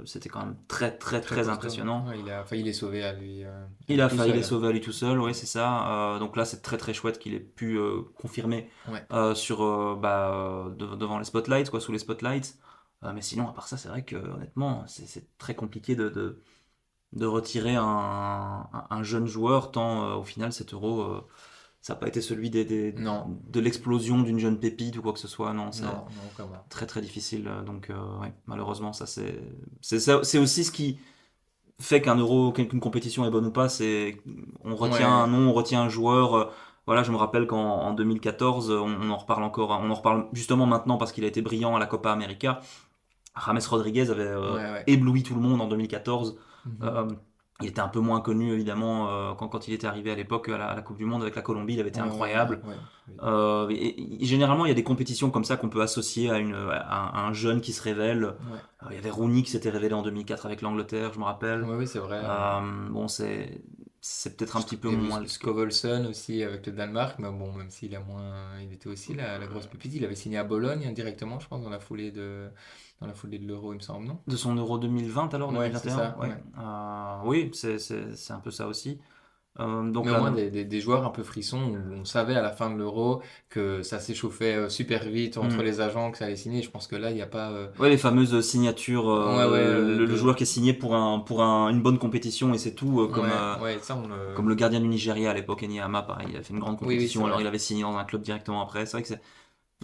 c'était quand même très, très, Très très costaud. impressionnant. Ouais, il a failli les sauver à lui Il a tout failli les seul. sauver à lui tout seul, oui, c'est ça. Donc là, c'est très très chouette qu'il ait pu confirmer Ouais. devant les spotlights, quoi, sous les spotlights. Mais sinon, à part ça, c'est vrai que honnêtement, c'est très compliqué de retirer un jeune joueur, tant au final, cet Euro, ça n'a pas été celui Non, de l'explosion d'une jeune pépite ou quoi que ce soit. Non, c'est non, comment. très très difficile. Donc, ouais, malheureusement, c'est aussi ce qui fait qu'un euro, qu'une compétition est bonne ou pas, c'est on retient un Ouais, nom, on retient un joueur. Voilà, je me rappelle qu'en 2014, on en reparle encore, on en reparle justement maintenant parce qu'il a été brillant à la Copa América. James Rodriguez avait Ouais. ébloui tout le monde en 2014. Mhm. Il était un peu moins connu évidemment quand il était arrivé à l'époque à la Coupe du Monde avec la Colombie, il avait été incroyable. Ouais. Généralement, il y a des compétitions comme ça qu'on peut associer à un jeune qui se révèle. Ouais. Il y avait Rooney qui s'était révélé en 2004 avec l'Angleterre, je me rappelle. Oui, c'est vrai. Bon, c'est peut-être un petit peu Il y avait moins le cas. Scovelson aussi avec le Danemark, mais bon, même s'il a moins, il était aussi la grosse pépite. Il avait signé à Bologne directement, je pense, dans la foulée de l'Euro, il me semble, non? De son Euro 2020 alors, Ouais, c'est 2021? ça. Ouais. Oui, c'est un peu ça aussi. Donc Mais au là, moins des joueurs un peu frissons où on savait à la fin de l'Euro que ça s'échauffait super vite entre les agents, que ça allait signer. Je pense que là, il n'y a pas. ouais, les fameuses signatures, le joueur qui est signé pour une bonne compétition et c'est tout, Ouais, ça, comme le gardien du Nigeria à l'époque, Enyama, pareil, il a fait une grande Oui, oui, compétition, c'est alors vrai. il avait signé dans un club directement après. C'est vrai que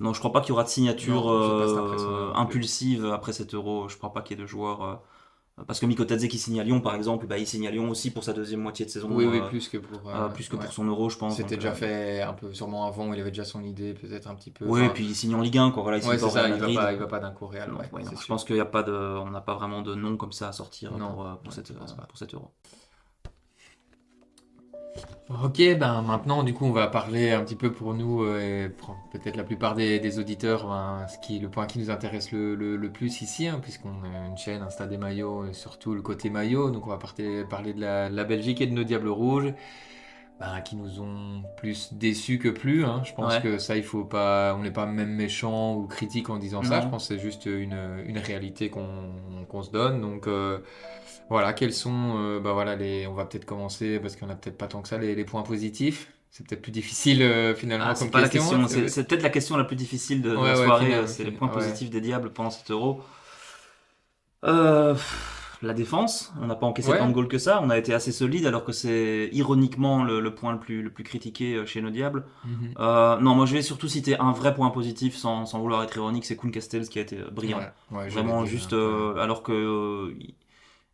non, je crois pas qu'il y aura de signature Non, j'ai pas cette impression-là non plus. impulsive après cet Euro. Je crois pas qu'il y ait de joueurs. Parce que Mikotadze qui signe à Lyon, par exemple, bah, il signe à Lyon aussi pour sa deuxième moitié de saison, Oui, plus que pour. plus que Ouais. pour son Euro, je pense. C'était Donc, déjà fait un peu, sûrement avant, il avait déjà son idée, peut-être un petit peu. oui, et Enfin, puis il signe en Ligue 1, quoi. Voilà, il signe ouais, pas c'est au Real ça, Madrid. il va pas d'un coup au Real, Non, ouais, ouais, non, c'est je sûr. pense qu'il y a pas on n'a pas vraiment de nom comme ça à sortir Non, pour ouais, je pense pas. pour cet Euro. Ok, ben maintenant, du coup, on va parler un petit peu pour nous et pour peut-être la plupart des auditeurs, le point qui nous intéresse le plus ici, hein, puisqu'on a une chaîne Insta des maillots, et surtout le côté maillot. Donc, on va parler de la Belgique et de nos Diables Rouges, qui nous ont plus déçus que plus, hein. Je pense Ouais. que ça, il faut pas, on n'est pas même méchant ou critique en disant ça. Non. Je pense que c'est juste une réalité qu'on se donne. Donc, voilà, quels sont, voilà, on va peut-être commencer parce qu'on a peut-être pas tant que ça les points positifs. C'est peut-être plus difficile finalement C'est comme pas la question. question, c'est peut-être la question la plus difficile de Ouais, la ouais, soirée, c'est les points ouais. positifs des Diables pendant cet Euro. La défense, on n'a pas encaissé Ouais. tant de goals que ça, on a été assez solide alors que c'est ironiquement le point le plus critiqué chez nos Diables. Mhm. Non, moi je vais surtout citer un vrai point positif sans vouloir être ironique, c'est Koen Castells qui a été brillant. Ouais, Vraiment j'allais dire juste, un peu. alors que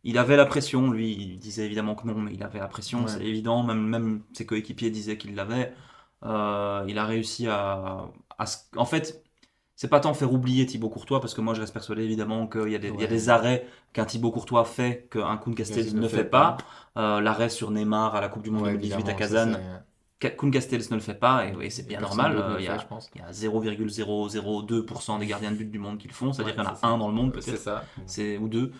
il avait la pression, lui il disait évidemment que non, mais il avait la pression, Ouais. c'est évident, même ses coéquipiers disaient qu'il l'avait. Il a réussi en fait, c'est pas tant faire oublier Thibaut Courtois, parce que moi je reste persuadé évidemment qu'il y a Ouais. des arrêts qu'un Thibaut Courtois fait, qu'un Koen Castells ne fait pas. L'arrêt sur Neymar à la Coupe du Monde Ouais, 2018 à évidemment, Kazan, Koen Castells ne le fait pas, et c'est bien personne normal. d'autre ne le Il y fait, a, je pense. il y a 0,002% des gardiens de but du monde qui le font, c'est-à-dire Ouais, qu'il y en a c'est ça. un dans le monde C'est peut-être, ça. ou deux.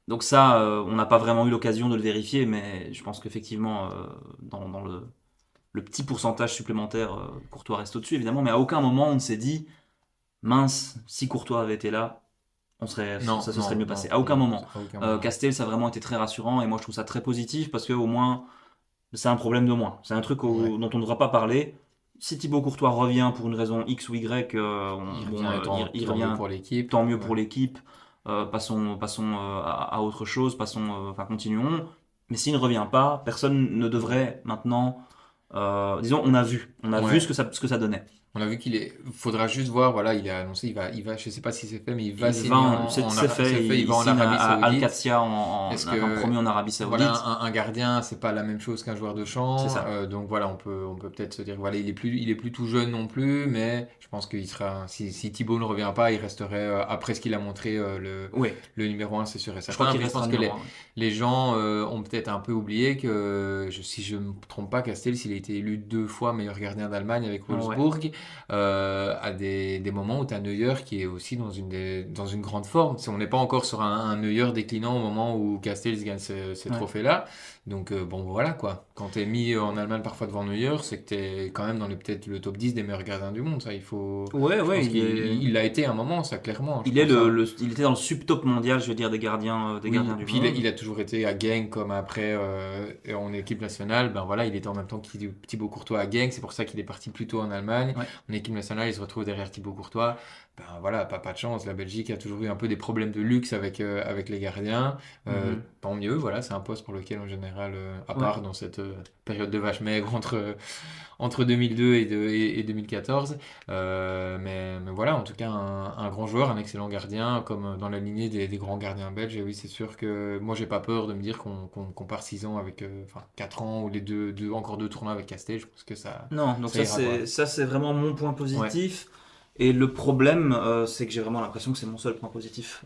Donc ça, on n'a pas vraiment eu l'occasion de le vérifier, mais je pense qu'effectivement, dans le petit pourcentage supplémentaire, Courtois reste au-dessus évidemment, mais à aucun moment on ne s'est dit, mince, si Courtois avait été là, ça se serait mieux passé. À aucun moment. À aucun moment. Castells a vraiment été très rassurant et moi je trouve ça très positif parce que au moins c'est un problème de moins. C'est un truc Ouais. dont on ne devra pas parler. Si Thibaut Courtois revient pour une raison X ou Y, Il revient tant mieux pour l'équipe. tant mieux Ouais. pour l'équipe. Passons à autre chose, continuons. Mais s'il ne revient pas, personne ne devrait maintenant. Disons, on a vu Ouais. ce que ça donnait. On a vu faudra juste voir, voilà, il a annoncé, il va, je sais pas si c'est fait, mais il va signer C'est fait, il va en signe Arabie à Saoudite. Al-Qadsia Est-ce un que- promu en Arabie Saoudite. Voilà, un gardien, c'est pas la même chose qu'un joueur de champ. C'est ça. Donc voilà, on peut peut-être se dire, voilà, il est plus tout jeune non plus, mais je pense qu'il sera, si Thibaut ne revient pas, il resterait, après ce qu'il a montré, Oui, le numéro 1, c'est sûr et certain. je crois qu'il Mais je pense restera que numéro un. les gens ont peut-être un peu oublié que, si je ne me trompe pas, Castells, il a été élu 2 fois meilleur gardien d'Allemagne avec Wolfsburg, à des moments où tu as Neuer qui est aussi dans une grande forme. On n'est pas encore sur un Neuer déclinant au moment où Castells gagne ces Ouais. trophées-là. Donc bon, voilà quoi. Quand tu es mis en Allemagne parfois devant Neuer, c'est que tu es quand même dans peut-être le top 10 des meilleurs gardiens du monde. Ça, il faut... Ouais, Je pense il il l'a été à un moment, ça, clairement. Je il est pense, hein. il était dans le subtop mondial, je veux dire, des gardiens Oui, du puis monde. il a toujours été à Genk comme après en équipe nationale. Ben voilà, il était en même temps que Thibaut Courtois à Genk. C'est pour ça qu'il est parti plus tôt en Allemagne. Ouais. En équipe nationale, il se retrouve derrière Thibaut Courtois. Ben voilà, pas de chance. La Belgique a toujours eu un peu des problèmes de luxe avec les gardiens. Mhm. Tant mieux, voilà, c'est un poste pour lequel en général, à Ouais. part dans cette période de vache maigre entre 2002 et 2014. Mais voilà, en tout cas, un grand joueur, un excellent gardien, comme dans la lignée des grands gardiens belges. Et oui, c'est sûr que moi, j'ai pas peur de me dire qu'on part 6 ans avec, 4 ans ou encore 2 tournois avec Castel. Je pense que ça. Non, donc Ça ira, quoi. ça c'est vraiment mon point positif. Et le problème, c'est que j'ai vraiment l'impression que c'est mon seul point positif.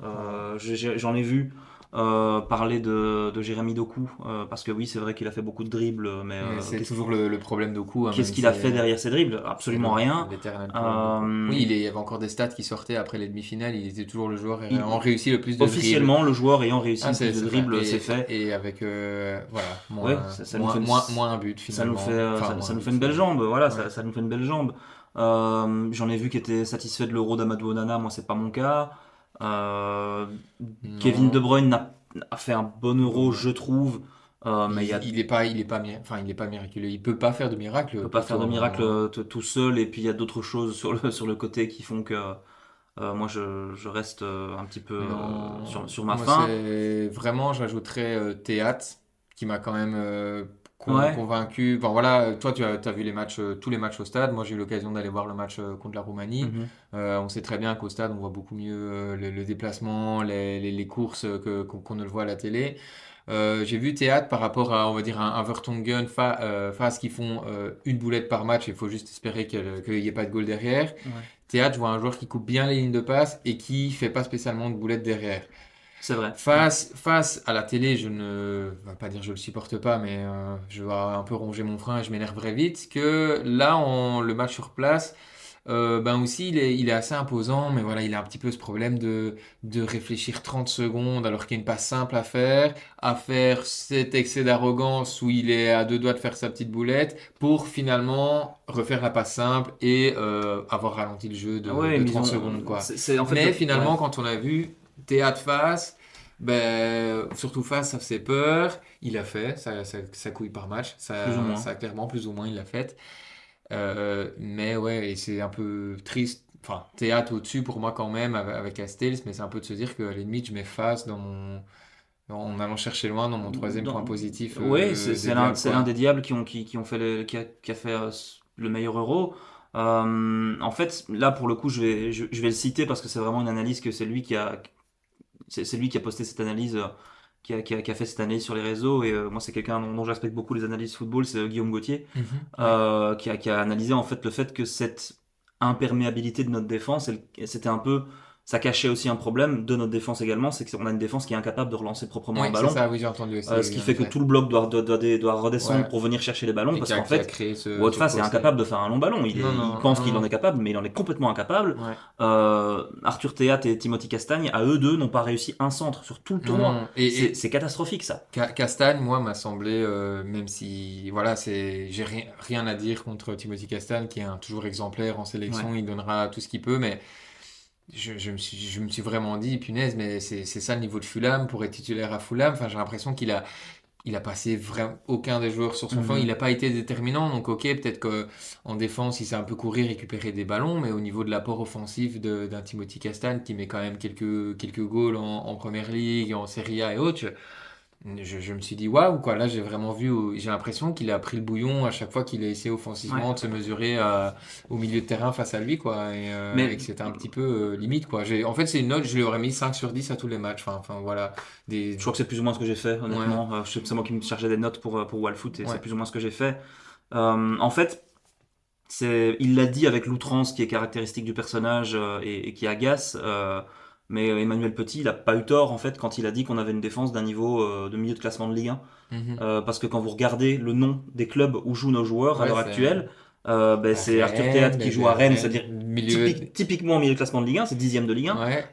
J'en ai vu parler de Jérémy Doku, parce que oui, c'est vrai qu'il a fait beaucoup de dribbles, mais Mais c'est toujours le problème de coup, hein, qu'est-ce même qu'il a si, fait derrière ses dribbles? Absolument rien. l'éternel problème de coup. Oui, Euh, il y avait encore des stats qui sortaient après les demi-finales. Il était toujours le joueur Il- ayant réussi le plus de dribbles. Officiellement, le joueur ayant réussi Ah, le plus de dribbles, c'est fait. Et avec voilà, Ouais, ça nous fait moins un but Ça nous finalement. fait, Enfin, ça, moins ça un nous but, fait une belle finalement. jambe, voilà, Ouais. ça nous fait une belle jambe. J'en ai vu qui étaient satisfaits de l'euro d'Amadou Onana, moi c'est pas mon cas. Euh, Kevin De Non. Bruyne a fait un bon euro, je trouve, mais Il est pas miraculeux. Il peut pas faire de miracle. il peut pas faire de plutôt, miracle hein. tout seul, et puis il y a d'autres choses sur le côté qui font que moi je reste un petit peu Non, sur ma moi faim. c'est vraiment, j'ajouterais Théâtre, qui m'a quand même Ouais. convaincu. Enfin voilà, toi t'as vu les matchs, tous les matchs au stade. Moi j'ai eu l'occasion d'aller voir le match contre la Roumanie. Mhm. On sait très bien qu'au stade on voit beaucoup mieux le déplacement, les courses qu'on ne le voit à la télé. J'ai vu Théâtre par rapport à, on va dire, un Vertonghen face qui font une boulette par match. Il faut juste espérer qu'il n'y ait pas de goal derrière. Ouais. Théâtre, je vois un joueur qui coupe bien les lignes de passe et qui fait pas spécialement de boulettes derrière. C'est vrai. Face à la télé, je ne vais pas dire je le supporte pas, mais je vais un peu ronger mon frein et je m'énerverai vite. Que là, le match sur place, ben aussi, il est assez imposant, mais voilà, il a un petit peu ce problème de réfléchir 30 secondes alors qu'il y a une passe simple à faire cet excès d'arrogance où il est à deux doigts de faire sa petite boulette pour finalement refaire la passe simple et avoir ralenti le jeu Ouais, de mais 30 secondes, quoi. en fait Mais finalement, ouais. quand on a vu Théâtre face, ben, surtout face, ça faisait peur. Il a fait sa couille par match. Plus ou moins. Ça clairement, plus ou moins, il l'a fait. Mais ouais, et c'est un peu triste. Enfin, Théâtre au-dessus pour moi quand même avec Castells, mais c'est un peu de se dire qu'à la limite, je mets face en allant chercher loin dans mon troisième point positif Ouais, des c'est l'un Diables, c'est quoi. l'un des diables qui ont fait qui a fait le meilleur euro. En fait, là pour le coup, je vais le citer parce que c'est vraiment une analyse que c'est lui qui a posté cette analyse, qui a fait cette analyse sur les réseaux. Et moi, c'est quelqu'un dont je respecte beaucoup les analyses football, c'est Guillaume Gauthier, Mhm, ouais. qui a analysé en fait le fait que cette imperméabilité de notre défense, c'était un peu, ça cachait aussi un problème de notre défense également, c'est qu'on a une défense qui est incapable de relancer proprement Oui, un c'est ballon. ça, oui, j'ai entendu aussi. Ce qui fait que tout le bloc doit redescendre Ouais. pour venir chercher les ballons, Et parce qui a, qu'en qui a fait, créé ce Woutfa est fossé. incapable de faire un long ballon. Il Non, pense qu'il non. en est capable, mais il en est complètement incapable. Ouais. Arthur Théâtre et Timothy Castagne, à eux deux, n'ont pas réussi un centre sur tout le Non, tournoi. non. Et C'est catastrophique, ça. Castagne, moi, m'a semblé, même si, voilà, j'ai rien à dire contre Timothy Castagne, qui est toujours exemplaire en sélection, il donnera tout ce qu'il peut, mais je me suis vraiment dit, punaise, mais c'est ça le niveau de Fulham pour être titulaire à Fulham. Enfin, j'ai l'impression il a passé vraiment aucun des joueurs sur son flanc, il n'a pas été déterminant, donc ok, peut-être qu'en défense, il s'est un peu couru, récupérer des ballons, mais au niveau de l'apport offensif d'un Timothy Castagne, qui met quand même quelques goals en Première Ligue, en Serie A et autres, je me suis dit waouh, quoi. Là, j'ai vraiment vu, j'ai l'impression qu'il a pris le bouillon à chaque fois qu'il a essayé offensivement Ouais. de se mesurer au milieu de terrain face à lui, quoi. Mais- Et que c'était un petit peu limite, quoi. En fait, c'est une note, je lui aurais mis 5 sur 10 à tous les matchs. Enfin voilà. Je crois que c'est plus ou moins ce que j'ai fait, honnêtement. C'est moi qui me chargeais des notes pour Wallfoot, et Ouais. c'est plus ou moins ce que j'ai fait. En fait, il l'a dit avec l'outrance qui est caractéristique du personnage, et qui agace. Mais Emmanuel Petit, il a pas eu tort en fait quand il a dit qu'on avait une défense d'un niveau de milieu de classement de Ligue 1. Mhm. Parce que quand vous regardez le nom des clubs où jouent nos joueurs à Ouais, l'heure c'est- actuelle, c'est Arthur Rennes, Théâtre qui joue à Rennes, c'est-à-dire milieu. typiquement au milieu de classement de Ligue 1, c'est 10e de Ligue 1. Ouais.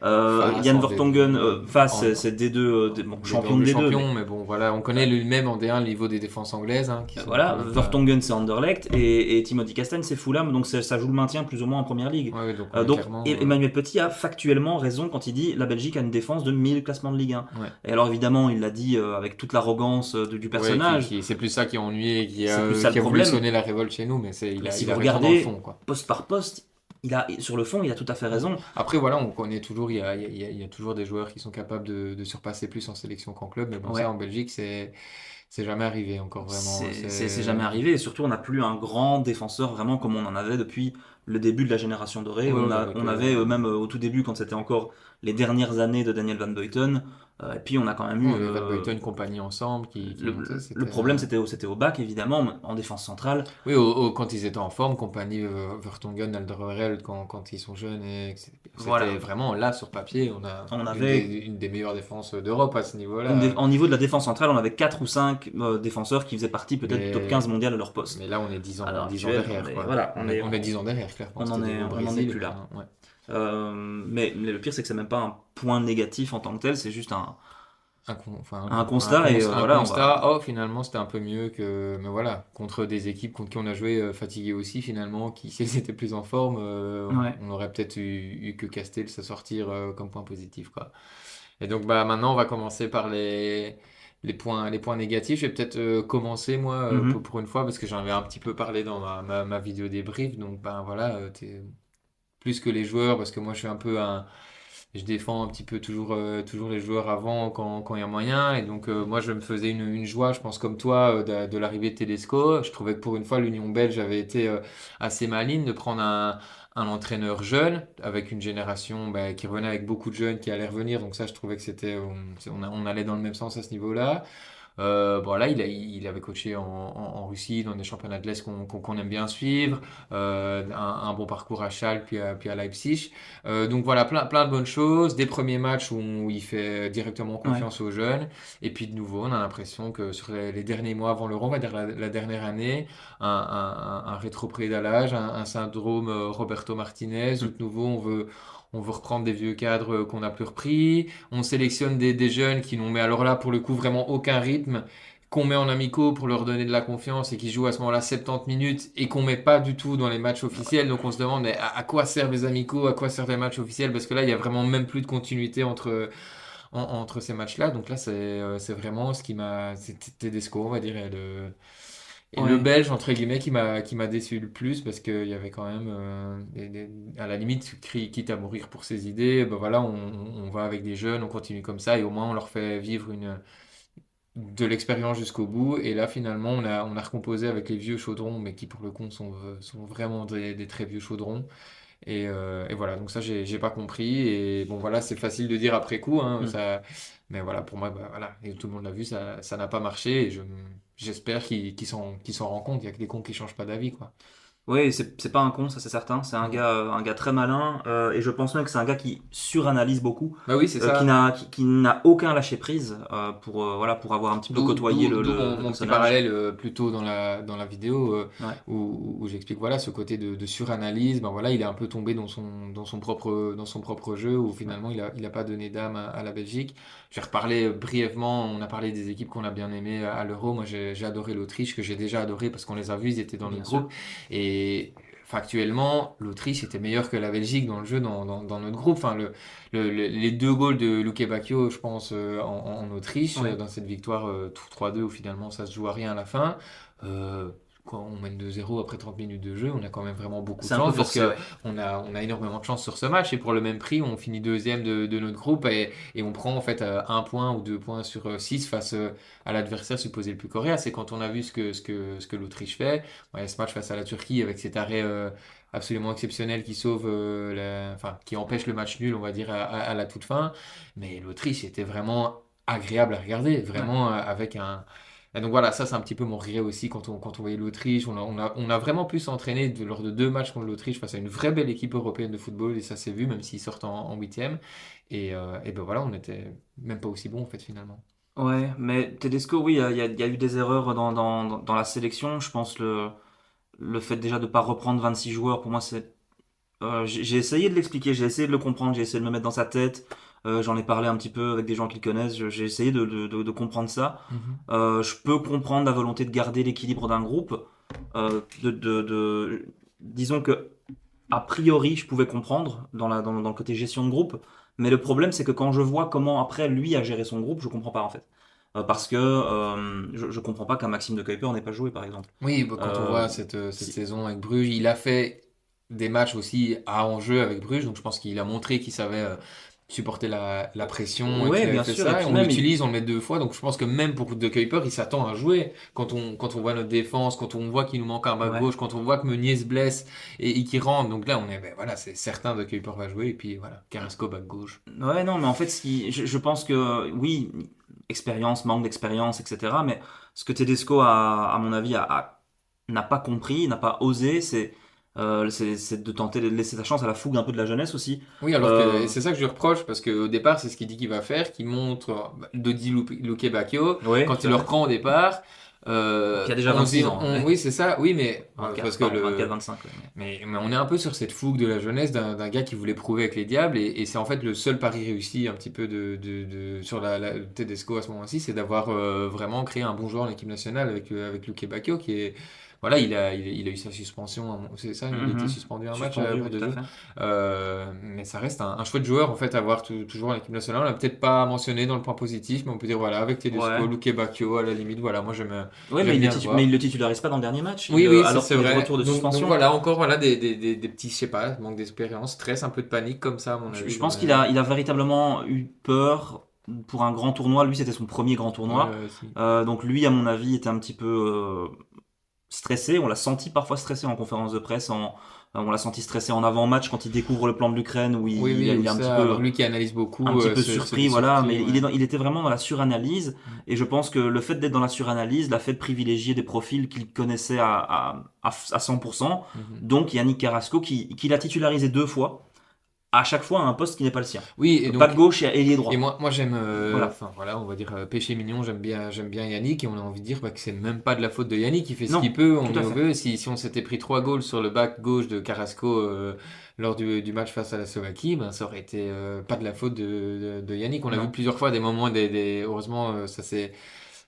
Yann en Vertonghen, en- c'est D2, bon, champion de des D2. champions, mais bon, voilà, on connaît même en D1 le niveau des défenses anglaises, hein, qui sont Voilà, quand même Vertonghen c'est Anderlecht, et Timothy Castagne c'est Fulham, donc ça joue le maintien plus ou moins en première ligue. Ouais, donc, on est Donc clairement, Emmanuel Petit a factuellement raison quand il dit la Belgique a une défense de milieu de classement de Ligue 1. Ouais. Et alors évidemment il l'a dit avec toute l'arrogance du personnage. C'est plus ça qui a ennuyé et qui C'est a, plus ça le qui a voulu problème. sonner la révolte chez nous, mais il Mais a, si il a vous raison dans le regardez fond, quoi. poste par poste, sur le fond il a tout à fait raison. Après, voilà, on connaît toujours, il y a toujours des joueurs qui sont capables de surpasser plus en sélection qu'en club, mais bon, Ouais. ça en Belgique, c'est jamais arrivé encore vraiment. C'est jamais arrivé, et surtout on n'a plus un grand défenseur vraiment comme on en avait depuis le début de la génération dorée. Ouais, On avait même au tout début, quand c'était encore les dernières années de Daniel Van Buyten, et puis on a quand même eu... On avait Van Buyten compagnie ensemble qui montaient, le problème c'était au bac évidemment, mais en défense centrale. Oui, quand ils étaient en forme, compagnie Vertonghen, Alderweireld, quand ils sont jeunes, c'était Voilà. vraiment là sur papier, on On avait avait une des meilleures défenses d'Europe à ce niveau-là. en niveau de la défense centrale, on avait 4 ou 5 défenseurs qui faisaient partie peut-être Mais- top 15 mondial à leur poste. Mais là, on est 10 ans, Alors, 10 ans actuel, derrière. on est- Quoi. voilà, On est 10 ans derrière, clairement. on en C'était est- au on en est Brésil, plus là. ouais. Mais le pire, c'est que c'est même pas un point négatif en tant que tel, c'est juste un Un constat, et un voilà, on constat, oh finalement c'était un peu mieux que, mais voilà, contre des équipes contre qui on a joué fatiguées aussi finalement, qui si elles étaient plus en forme, Ouais. on aurait peut-être eu que Castells à sortir comme point positif quoi. Et donc bah maintenant on va commencer par les points négatifs. Je vais peut-être commencer moi Mhm. pour une fois parce que j'en avais un petit peu parlé dans ma vidéo débrief, donc ben voilà, plus que les joueurs parce que moi je suis un peu je défends un petit peu toujours les joueurs avant quand il y a moyen. Et donc, moi, je me faisais une joie, je pense, comme toi, de l'arrivée de Tedesco. Je trouvais que pour une fois, l'Union belge avait été assez maligne de prendre un entraîneur jeune, avec une génération bah, qui revenait avec beaucoup de jeunes qui allaient revenir. Donc, ça, je trouvais que on allait dans le même sens à ce niveau-là. Bon, là, il avait coaché en Russie, dans des championnats de l'Est qu'on aime bien suivre. Un bon parcours à Schalke, puis à Leipzig. Donc voilà, plein de bonnes choses. Des premiers matchs où il fait directement confiance aux jeunes. Et puis de nouveau, on a l'impression que sur les derniers mois avant l'Euro, on va dire la dernière année, un rétropédalage, un syndrome Roberto Martinez, où de nouveau on veut reprendre des vieux cadres qu'on n'a plus repris. On sélectionne des jeunes qui n'ont, mais alors là, pour le coup, vraiment aucun rythme, qu'on met en amicaux pour leur donner de la confiance et qui jouent à ce moment-là 70 minutes et qu'on met pas du tout dans les matchs officiels. Donc on se demande mais à quoi servent les amicaux, à quoi servent les matchs officiels, parce que là, il y a vraiment même plus de continuité entre ces matchs-là. Donc là, c'est vraiment ce qui m'a... C'était Tedesco, on va dire, et le Ouais. Belge, entre guillemets, qui m'a déçu le plus parce qu'il y avait quand même, à la limite, quitte à mourir pour ses idées, ben voilà, on va avec des jeunes, on continue comme ça et au moins on leur fait vivre de l'expérience jusqu'au bout. Et là, finalement, on a recomposé avec les vieux chaudrons, mais qui pour le coup sont vraiment des très vieux chaudrons. Et voilà, donc ça, j'ai pas compris. Et bon, voilà, c'est facile de dire après coup, hein, Mm. mais voilà, pour moi, bah, voilà, et tout le monde l'a vu, ça n'a pas marché. Et j'espère qu'il s'en rend compte. Il y a que des cons qui changent pas d'avis, quoi. Oui, c'est pas un con, ça c'est certain. C'est un gars très malin, et je pense même que c'est un gars qui suranalyse beaucoup, Bah oui, c'est ça. qui n'a aucun lâcher prise voilà, pour avoir un petit peu côtoyé D'où le mon petit personnage. parallèle plus tôt dans la vidéo Ouais. où j'explique voilà ce côté de suranalyse. Ben voilà, il est un peu tombé dans son propre jeu où finalement il a pas donné d'âme à la Belgique. Je vais reparler brièvement. On a parlé des équipes qu'on a bien aimées à l'Euro. Moi, j'ai adoré l'Autriche que j'ai déjà adoré parce qu'on les a vus, ils étaient dans Bien notre sûr. groupe et factuellement, l'Autriche était meilleure que la Belgique dans le jeu, dans notre groupe. Enfin, les deux goals de Luke Bacchio, je pense, en Autriche, Ouais. dans cette victoire tout 3-2 où finalement ça se joue à rien à la fin. Euh, Quand on mène 2-0 après 30 minutes de jeu, on a quand même vraiment beaucoup de C'est un peu chance parce forcé, que ouais. on a énormément de chance sur ce match et pour le même prix, on finit deuxième de notre groupe et on prend en fait un point ou deux points sur 6 face à l'adversaire supposé le plus coriace. C'est quand on a vu ce que l'Autriche fait, ouais, ce match face à la Turquie avec cet arrêt absolument exceptionnel qui sauve, enfin qui empêche le match nul, on va dire à la toute fin. Mais l'Autriche était vraiment agréable à regarder, Ouais. vraiment avec un et donc voilà, ça c'est un petit peu mon regret aussi quand on voyait l'Autriche. On a vraiment pu s'entraîner lors de deux matchs contre l'Autriche face à une vraie belle équipe européenne de football et ça s'est vu même s'ils sortent en huitième. Et ben voilà, on n'était même pas aussi bon en fait finalement. Ouais, mais Tedesco, oui, il y a eu des erreurs dans la sélection. Je pense le fait déjà de pas reprendre 26 joueurs, pour moi, c'est j'ai essayé de l'expliquer, j'ai essayé de le comprendre, j'ai essayé de me mettre dans sa tête. J'en ai parlé un petit peu avec des gens qui le connaissent. J'ai essayé de comprendre ça. Je peux comprendre la volonté de garder l'équilibre d'un groupe. Disons que a priori, je pouvais comprendre dans le côté gestion de groupe. Mais le problème, c'est que quand je vois comment après lui a géré son groupe, je comprends pas en fait. Parce que je comprends pas qu'un Maxime de Kuiper n'ait pas joué, par exemple. Oui, bah, quand on Euh, voit cette si- saison avec Bruges, il a fait des matchs aussi à enjeu avec Bruges, donc je pense qu'il a montré qu'il savait supporter la pression. Ouais, Et puis, bien fait sûr, ça, et et puis on même, l'utilise, on le met 2 fois. Donc je pense que même pour De Kuiper, il s'attend à jouer. Quand on voit notre défense, quand on voit qu'il nous manque un back ouais. gauche, quand on voit que Meunier se blesse et qu'il rentre. Donc là, voilà, c'est certain De Kuiper va jouer. Et puis voilà, Carrasco back gauche. Ouais, non, mais en fait, je pense que, oui, expérience, manque d'expérience, etc. Mais ce que Tedesco, à mon avis, n'a pas compris, n'a pas osé, c'est de tenter de laisser sa chance à la fougue un peu de la jeunesse aussi. Oui, alors que et Euh, c'est ça que je lui reproche, parce qu'au départ, c'est ce qu'il dit qu'il va faire, qu'il montre Dodi Luque Bacchio, ouais, quand tout il à le fait. reprend au départ. Qui a déjà On se dit, 26 ans. Ouais. oui, c'est ça, oui, mais 24, parce que pardon, 24, 25. Ouais. mais on est un peu sur cette fougue de la jeunesse d'un gars qui voulait prouver avec les Diables, et c'est en fait le seul pari réussi un petit peu sur la Tedesco à ce moment-ci, c'est d'avoir vraiment créé un bon joueur en équipe nationale avec Luque Bacchio, qui est. Voilà, il a eu sa suspension, c'est ça, il a été Mhm. suspendu un match Suspendu, pour oui, deux tout à jours. fait. Mais ça reste un chouette joueur en fait à avoir toujours en équipe nationale. On l'a peut-être pas mentionné dans le point positif, mais on peut dire voilà, avec Tedesco, Ouais. Luque Bacchio, à la limite, voilà, moi Ouais, j'aime bien le mais voir. il le titularise pas dans le dernier match, Oui, oui, alors c'est qu'il est de vrai. retour de Donc suspension. voilà, encore voilà, des petits, je sais pas, manque d'expérience, stress, un peu de panique comme ça, à mon avis. Je pense qu'il a véritablement eu peur pour un grand tournoi. Lui, c'était son premier grand tournoi. Si. Donc lui, à mon avis, était un petit peu stressé. On l'a senti parfois stressé en conférence de presse. On l'a senti stressé en avant-match quand il découvre le plan de l'Ukraine où Oui, oui, il ou est ça. Alors lui qui analyse beaucoup, se surpris, dit voilà. surpris, Mais ouais. il était vraiment dans la suranalyse. Mm. Et je pense que le fait d'être dans la suranalyse l'a fait de privilégier des profils qu'il connaissait à 100%. Mhm. Donc Yannick Carrasco, qui l'a titularisé 2 fois. À chaque fois à un poste qui n'est pas le sien. Oui, et Pas donc de gauche et ailier droit. et moi j'aime, Voilà. enfin voilà, on va dire péché mignon, j'aime bien Yannick, et on a envie de dire que c'est même pas de la faute de Yannick, il fait ce Non, qu'il peut, on tout à est fait. veut. Si on s'était pris 3 goals sur le back gauche de Carrasco lors du match face à la Slovaquie, ben ça aurait été pas de la faute de Yannick. On a Non. vu plusieurs fois des moments, heureusement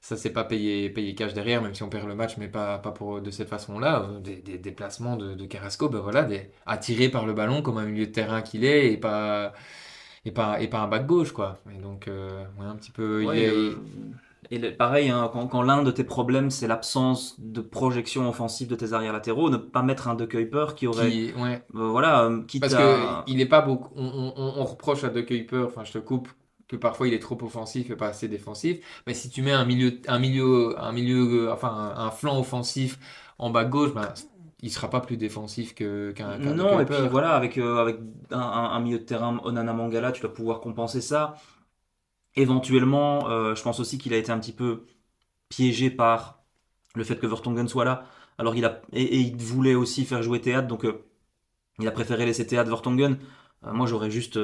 ça s'est pas payé cash derrière, même si on perd le match, mais pas de cette façon-là. Des déplacements de Carrasco, ben voilà, attirés par le ballon comme un milieu de terrain qu'il est, et pas un back gauche, quoi. Et donc, ouais, un petit peu. Ouais, pareil, hein, quand l'un de tes problèmes c'est l'absence de projection offensive de tes arrières latéraux, ne pas mettre un De Kuiper qui aurait, Ouais. voilà, quitte Parce que à. il est pas beaucoup. On reproche à De Kuiper, enfin, je te coupe, que parfois il est trop offensif et pas assez défensif. Mais si tu mets enfin, un flanc offensif en bas gauche, ben, il sera pas plus défensif qu'un De Non, et puis Kuiper. voilà, avec un milieu de terrain Onana Mangala, tu dois pouvoir compenser ça. Éventuellement, je pense aussi qu'il a été un petit peu piégé par le fait que Vertonghen soit là. Alors et il voulait aussi faire jouer Théâtre, donc il a préféré laisser Théâtre Vertonghen. Moi, j'aurais juste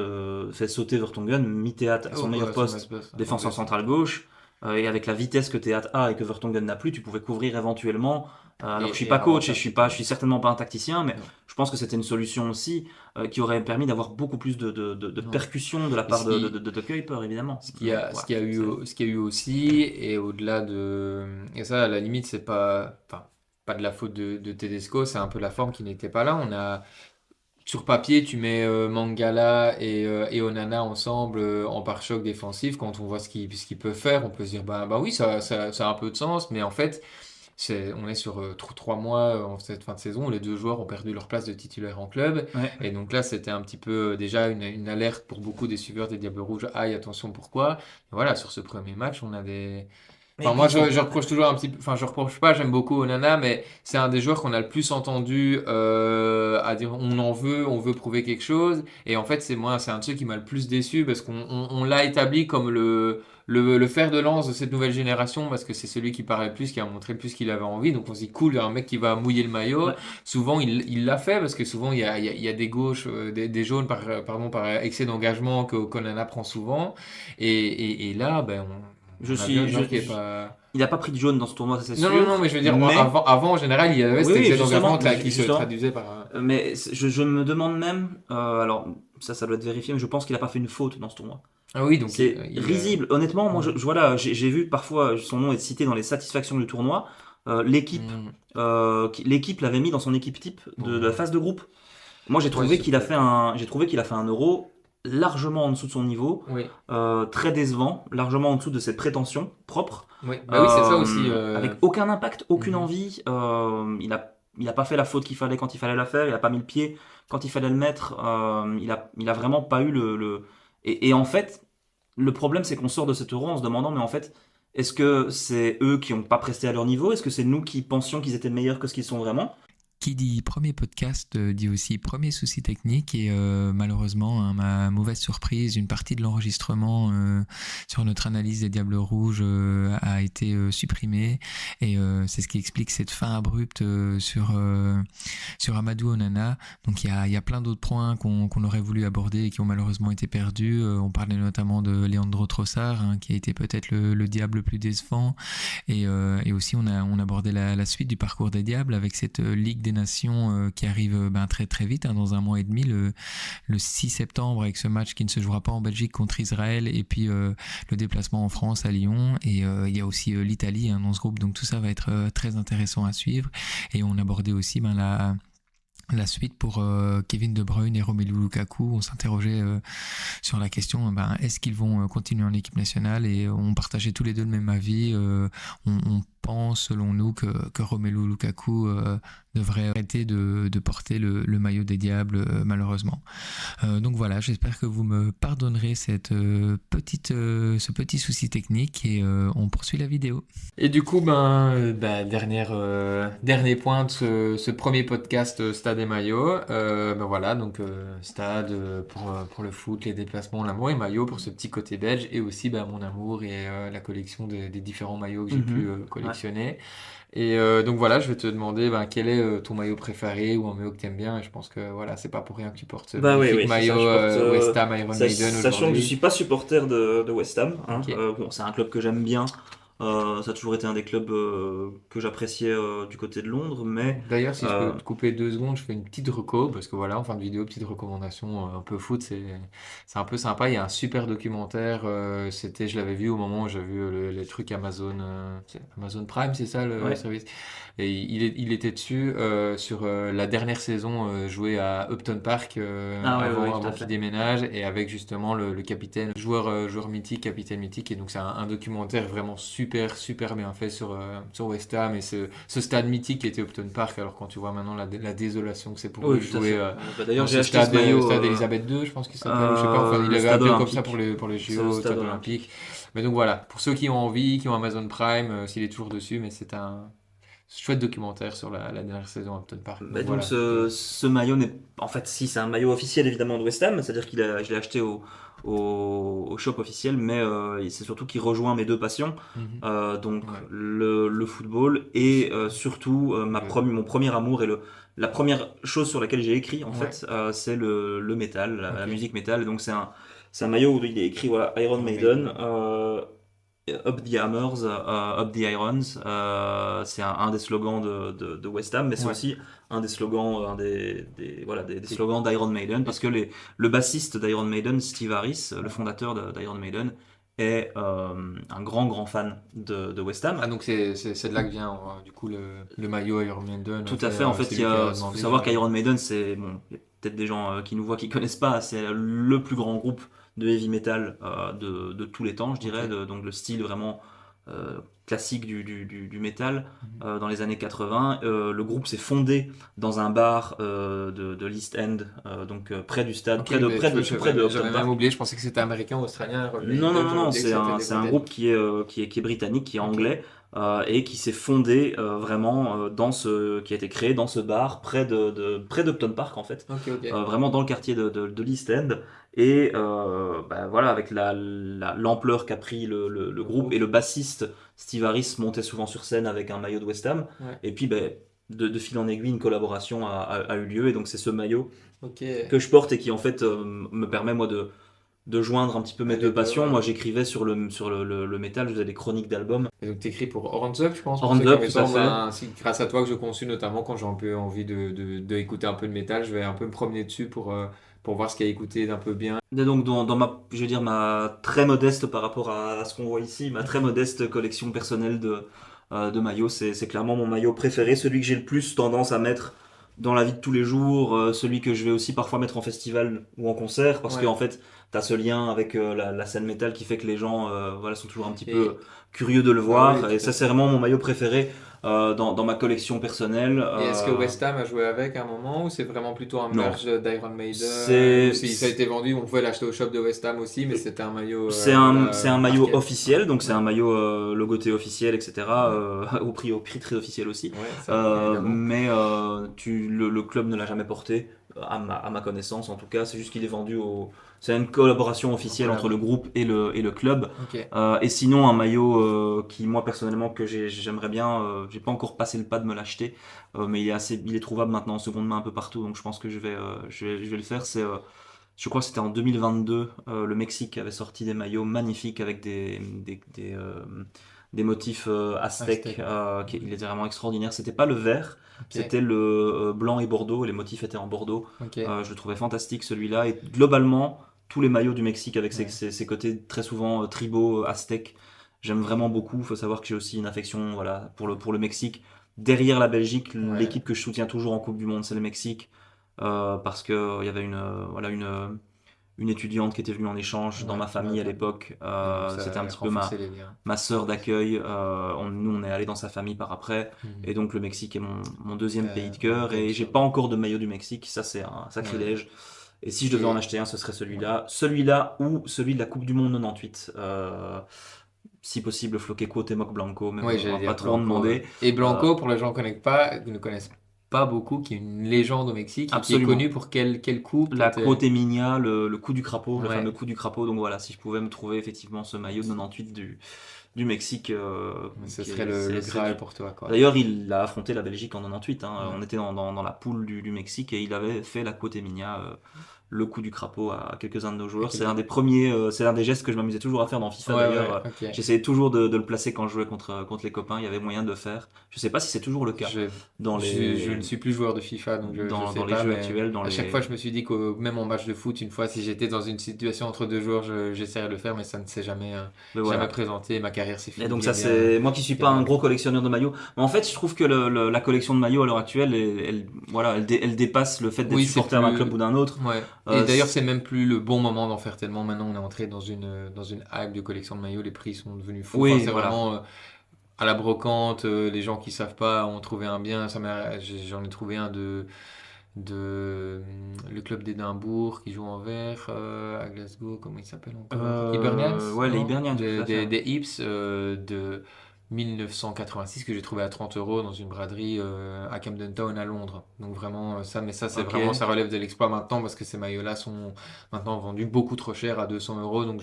fait sauter Vertonghen, mis Théâtre à son Oh, meilleur ouais, poste, défenseur central gauche. Et avec la vitesse que Théâtre a et que Vertonghen n'a plus, tu pouvais couvrir éventuellement. Alors, je suis pas coach et je suis certainement pas un tacticien, mais Non. je pense que c'était une solution aussi qui aurait permis d'avoir beaucoup plus de Non. percussion de la Et part ce de, qui- de Kuiper, évidemment. Ce qu'il y a, Donc, ce qu'il y a voilà, eu, ce qu'il y a eu aussi, et au-delà de. Et ça, à la limite, c'est pas. Enfin, pas de la faute de Tedesco, c'est un peu la forme qui n'était pas là. Sur papier, tu mets Mangala et Onana ensemble en pare-choc défensif. Quand on voit ce qu'ils peuvent faire, on peut se dire, bah oui, ça a un peu de sens, mais en fait. On est sur 3 mois en cette fin de saison où les 2 joueurs ont perdu leur place de titulaire en club. ouais. Et donc là, c'était un petit peu déjà une alerte pour beaucoup des suiveurs des Diables Rouges. Aïe, attention, pourquoi? Et voilà, sur ce premier match, on a des. Mais Enfin, moi, puis, je reproche toujours un petit peu. Enfin, je reproche pas, j'aime beaucoup Onana, mais c'est un des joueurs qu'on a le plus entendu à dire on veut prouver quelque chose. Et en fait, c'est un de ceux qui m'a le plus déçu parce qu'on l'a établi comme le fer de lance de cette nouvelle génération parce que c'est celui qui paraît le plus, qui a montré le plus qu'il avait envie. Donc on se dit cool, il y a un mec qui va mouiller le maillot. Ouais. Souvent il l'a fait parce que souvent il y a des gauches, des jaunes par excès d'engagement qu'Onana prend souvent. Et là, ben Je on a suis- vu un je- joueur qui est je- pas. il n'a pas pris de jaune dans ce tournoi, ça c'est Non, sûr. non, non, mais je veux dire, Mais- avant, en général, il y avait cet Oui, excès justement, d'engagement là, qui se justement. traduisait par. Mais je me demande même, alors ça doit être vérifié, mais je pense qu'il n'a pas fait une faute dans ce tournoi. Ah oui, donc C'est risible. Honnêtement, moi, voilà, j'ai vu parfois son nom est cité dans les satisfactions du tournoi. L'équipe l'avait mis dans son équipe type de la phase de groupe. Moi, j'ai trouvé Ouais, qu'il a fait un Euro largement en dessous de son niveau, Oui, très décevant, largement en dessous de ses prétentions propres. oui. Bah oui, c'est ça aussi. Avec aucun impact, aucune Mhm. envie. Il a pas fait la faute qu'il fallait quand il fallait la faire. Il a pas mis le pied quand il fallait le mettre. Il a vraiment pas eu Et en fait, le problème, c'est qu'on sort de cet Euro en se demandant, mais en fait, est-ce que c'est eux qui n'ont pas presté à leur niveau? Est-ce que c'est nous qui pensions qu'ils étaient meilleurs que ce qu'ils sont vraiment? Qui dit premier podcast dit aussi premier souci technique et malheureusement, hein, ma mauvaise surprise, une partie de l'enregistrement sur notre analyse des Diables Rouges a été supprimée et c'est ce qui explique cette fin abrupte sur Amadou Onana. Donc il y a plein d'autres points qu'on aurait voulu aborder et qui ont malheureusement été perdus. On parlait notamment de Leandro Trossard, hein, qui a été peut-être le diable le plus décevant et aussi on abordait la suite du parcours des Diables avec cette Ligue des Nations qui arrive très très vite, hein, dans un mois et demi, le 6 septembre, avec ce match qui ne se jouera pas en Belgique contre Israël, et puis le déplacement en France à Lyon, et il y a aussi l'Italie, hein, dans ce groupe, donc tout ça va être très intéressant à suivre. Et on abordait aussi la suite pour Kevin De Bruyne et Romelu Lukaku. On s'interrogeait sur la question, est-ce qu'ils vont continuer en équipe nationale, et on partageait tous les deux le même avis. On pense, selon nous, que Romelu Lukaku devrait arrêter de porter le maillot des Diables, malheureusement. Donc voilà, j'espère que vous me pardonnerez ce petit souci technique, et on poursuit la vidéo. Et du coup, dernier point de ce premier podcast Stade et Maillot. Voilà, donc Stade pour le foot, les déplacements, l'amour, et Maillot pour ce petit côté belge, et aussi mon amour et la collection des différents maillots que j'ai pu collectionner. Et donc voilà, je vais te demander quel est ton maillot préféré, ou un maillot que tu aimes bien. Et je pense que voilà, c'est pas pour rien que tu portes ce magnifique maillot West Ham Iron Maiden aujourd'hui. Sachant que je suis pas supporter de West Ham, hein. Ok. C'est un club que j'aime bien. Ça a toujours été un des clubs que j'appréciais du côté de Londres, mais D'ailleurs, si je peux te couper 2 secondes, je fais une petite reco, parce que voilà, en fin de vidéo, petite recommandation un peu foot, c'est un peu sympa. Il y a un super documentaire, je l'avais vu au moment où j'ai vu les trucs Amazon, c'est Amazon Prime, c'est ça le Ouais. service? Et il était dessus sur la dernière saison jouée à Upton Park avant tout à qu'il fait. déménage, et avec justement le capitaine, joueur mythique, capitaine mythique. Et donc c'est un documentaire vraiment super bien fait sur West Ham et ce stade mythique qui était Upton Park. Alors quand tu vois maintenant la désolation que c'est pour eux de Tout à jouer fait. D'ailleurs, dans j'ai ce acheté ce maillot. stade Elisabeth II, je pense qu'il s'appelle, ou je sais pas, enfin il Le avait stade appelé comme ça olympique. pour les C'est JO, le au stade stade olympique. Mais donc voilà, pour ceux qui ont envie, qui ont Amazon Prime, s'il est toujours dessus, mais c'est un chouette documentaire sur la dernière saison à Upton Park. Donc Voilà. ce maillot n'est... En fait, si, c'est un maillot officiel évidemment de West Ham, c'est-à-dire je l'ai acheté au shop officiel, mais c'est surtout qu'il rejoint mes deux passions, donc Ouais. le football et surtout mon premier amour, et la première chose sur laquelle j'ai écrit en Ouais. fait, c'est le métal, la Ok. musique métal. Et donc c'est un maillot où il est écrit Iron Iron Maiden. Maiden. Up the Hammers, Up the Irons, c'est un des slogans de West Ham, mais c'est Ouais. aussi un des slogans, des slogans d'Iron Maiden, parce que le bassiste d'Iron Maiden, Steve Harris, le fondateur d'Iron Maiden, est un grand fan de West Ham. Ah, donc c'est de là que vient du coup le maillot Iron Maiden. Tout à fait, en fait, c'est il lui qui a faut demandé, savoir qu'Iron Maiden, c'est, bon, il y a peut-être des gens qui nous voient qui connaissent pas, c'est le plus grand groupe de heavy metal de tous les temps, je dirais, Ok. donc le style vraiment classique du metal dans les années 80. Le groupe s'est fondé dans un bar de l'East End, donc près du stade, Ok, près de mais Upton j'avais même Park. oublié, je pensais que c'était américain ou australien. Iron Maiden, Non, j'avais oublié que c'est c'était un, des c'est un Britanniques. groupe qui est britannique, qui est Ok. anglais, et qui s'est fondé vraiment qui a été créé dans ce bar près près d'Upton Park en fait, Ok. vraiment dans le quartier de l'East End. Et voilà, avec l'ampleur qu'a pris le groupe, et le bassiste Steve Harris montait souvent sur scène avec un maillot de West Ham. Ouais. Et puis de fil en aiguille, une collaboration a eu lieu, et donc c'est ce maillot Ok. que je porte et qui en fait me permet moi de joindre un petit peu mes Les deux deux, passions. ouais. Moi j'écrivais sur le métal, je faisais des chroniques d'albums. Et donc t'écris pour Orange Up, je pense. Orange pour ceux qui Up, ont eu tout à ça, fait. c'est grâce à toi que je conçus, notamment quand j'ai un peu envie de écouter un peu de métal, je vais un peu me promener dessus pour voir ce qu'il y a à écouter d'un peu bien. Et donc dans je vais dire, ma très modeste, par rapport à ce qu'on voit ici, ma très modeste collection personnelle de maillots, c'est clairement mon maillot préféré, celui que j'ai le plus tendance à mettre dans la vie de tous les jours, celui que je vais aussi parfois mettre en festival ou en concert, parce Ouais. qu'en fait t'as ce lien avec la scène métal qui fait que les gens voilà, sont toujours un petit Et- peu curieux de le voir, oui, tout et à ça fait. c'est vraiment mon maillot préféré. dans ma collection personnelle. Et est-ce que West Ham a joué avec à un moment ou c'est vraiment plutôt un Non. merge d'Iron Maiden C'est- ou si ça a été vendu, on pouvait l'acheter au shop de West Ham aussi, mais c'était un maillot. C'est un maillot marqué. officiel, donc c'est Ouais. un maillot logoté officiel, etc. Au prix très officiel aussi. Ouais, ça, évidemment. Mais le club ne l'a jamais porté, à ma connaissance en tout cas. C'est juste qu'il est vendu au. C'est une collaboration officielle Collab. entre le groupe et le club. Ok. Et sinon, un maillot qui, moi personnellement, que j'aimerais bien, j'ai pas encore passé le pas de me l'acheter, mais il est trouvable maintenant en seconde main un peu partout, donc je pense que je vais le faire. Je crois que c'était en 2022, le Mexique avait sorti des maillots magnifiques avec des motifs aztèques, Aztèques. il était vraiment extraordinaire. C'était pas le vert, Ok. c'était le blanc et bordeaux, les motifs étaient en bordeaux. Ok. Je le trouvais fantastique celui-là, et globalement, tous les maillots du Mexique avec Ouais. ses côtés très souvent tribaux, aztèques, j'aime vraiment beaucoup. Il faut savoir que j'ai aussi une affection, voilà, pour le Mexique. Derrière la Belgique, Ouais. l'équipe que je soutiens toujours en Coupe du Monde, c'est le Mexique. Parce que il y avait une étudiante qui était venue en échange dans Ouais, ma famille à ouais. l'époque. Donc ça C'était un a petit peu renforcé les liens. ma sœur d'accueil. Nous, on est allé dans sa famille par après. Mhm. Et donc, le Mexique est mon deuxième pays de cœur. ouais, Et j'ai sûr. pas encore de maillot du Mexique. Ça, c'est un sacrilège. Et si je devais en acheter un, ce serait celui-là. Celui-là ou celui de la Coupe du Monde 98. Si possible, Floqueco, Cuauhtémoc Blanco. Mais Oui, bon, j'allais on va dire pas trop en Blanco. demander. Et Blanco, pour les gens qui ne connaissent pas beaucoup, qui est une légende au Mexique et qui est Absolument. connu pour quel coup La peut-être, Cuauhtémigna, le coup du crapaud, le Ouais. fameux coup du crapaud. Donc voilà, si je pouvais me trouver effectivement ce maillot de 98 du Mexique. ce qui serait est- le c'est- Graal pour toi, quoi. D'ailleurs, il a affronté la Belgique en 98. Ouais. On était dans la poule du Mexique et il avait fait la Cuauhtémigna, le coup du crapaud à quelques-uns de nos joueurs. C'est un des premiers, c'est l'un des gestes que je m'amusais toujours à faire dans FIFA Ouais, d'ailleurs. ouais, ok. J'essayais toujours de le placer quand je jouais contre les copains. Il y avait moyen de le faire. Je sais pas si c'est toujours le cas Je, dans les je ne suis plus joueur de FIFA, donc je dans sais les pas, jeux mais actuels. à chaque fois, je me suis dit que même en match de foot, une fois, si j'étais dans une situation entre deux joueurs, j'essaierais de le faire, mais ça ne s'est jamais, Mais voilà. jamais présenté. Ma carrière s'est finie. Et donc ça bien. c'est moi qui suis pas bien. un gros collectionneur de maillots, mais en fait je trouve que la collection de maillots à l'heure actuelle, elle dépasse le fait d'être Oui, c'est supporter d'un plus- club ou d'un autre. Ouais. Et d'ailleurs, c'est même plus le bon moment d'en faire tellement. Maintenant, on est entré dans une hype de collection de maillots. Les prix sont devenus fous. Oui, Enfin, c'est voilà. vraiment à la brocante. Les gens qui savent pas ont trouvé un bien. J'en ai trouvé un le club d'Édimbourg qui joue en vert à Glasgow. Comment il s'appelle encore? Hibernians? ouais, les Non Hibernians, tout à fait. Des Hips de 1986 que j'ai trouvé à 30 € dans une braderie à Camden Town à Londres. Donc vraiment mais ça c'est Ok. vraiment, ça relève de l'exploit maintenant parce que ces maillots-là sont maintenant vendus beaucoup trop cher à 200 €. Donc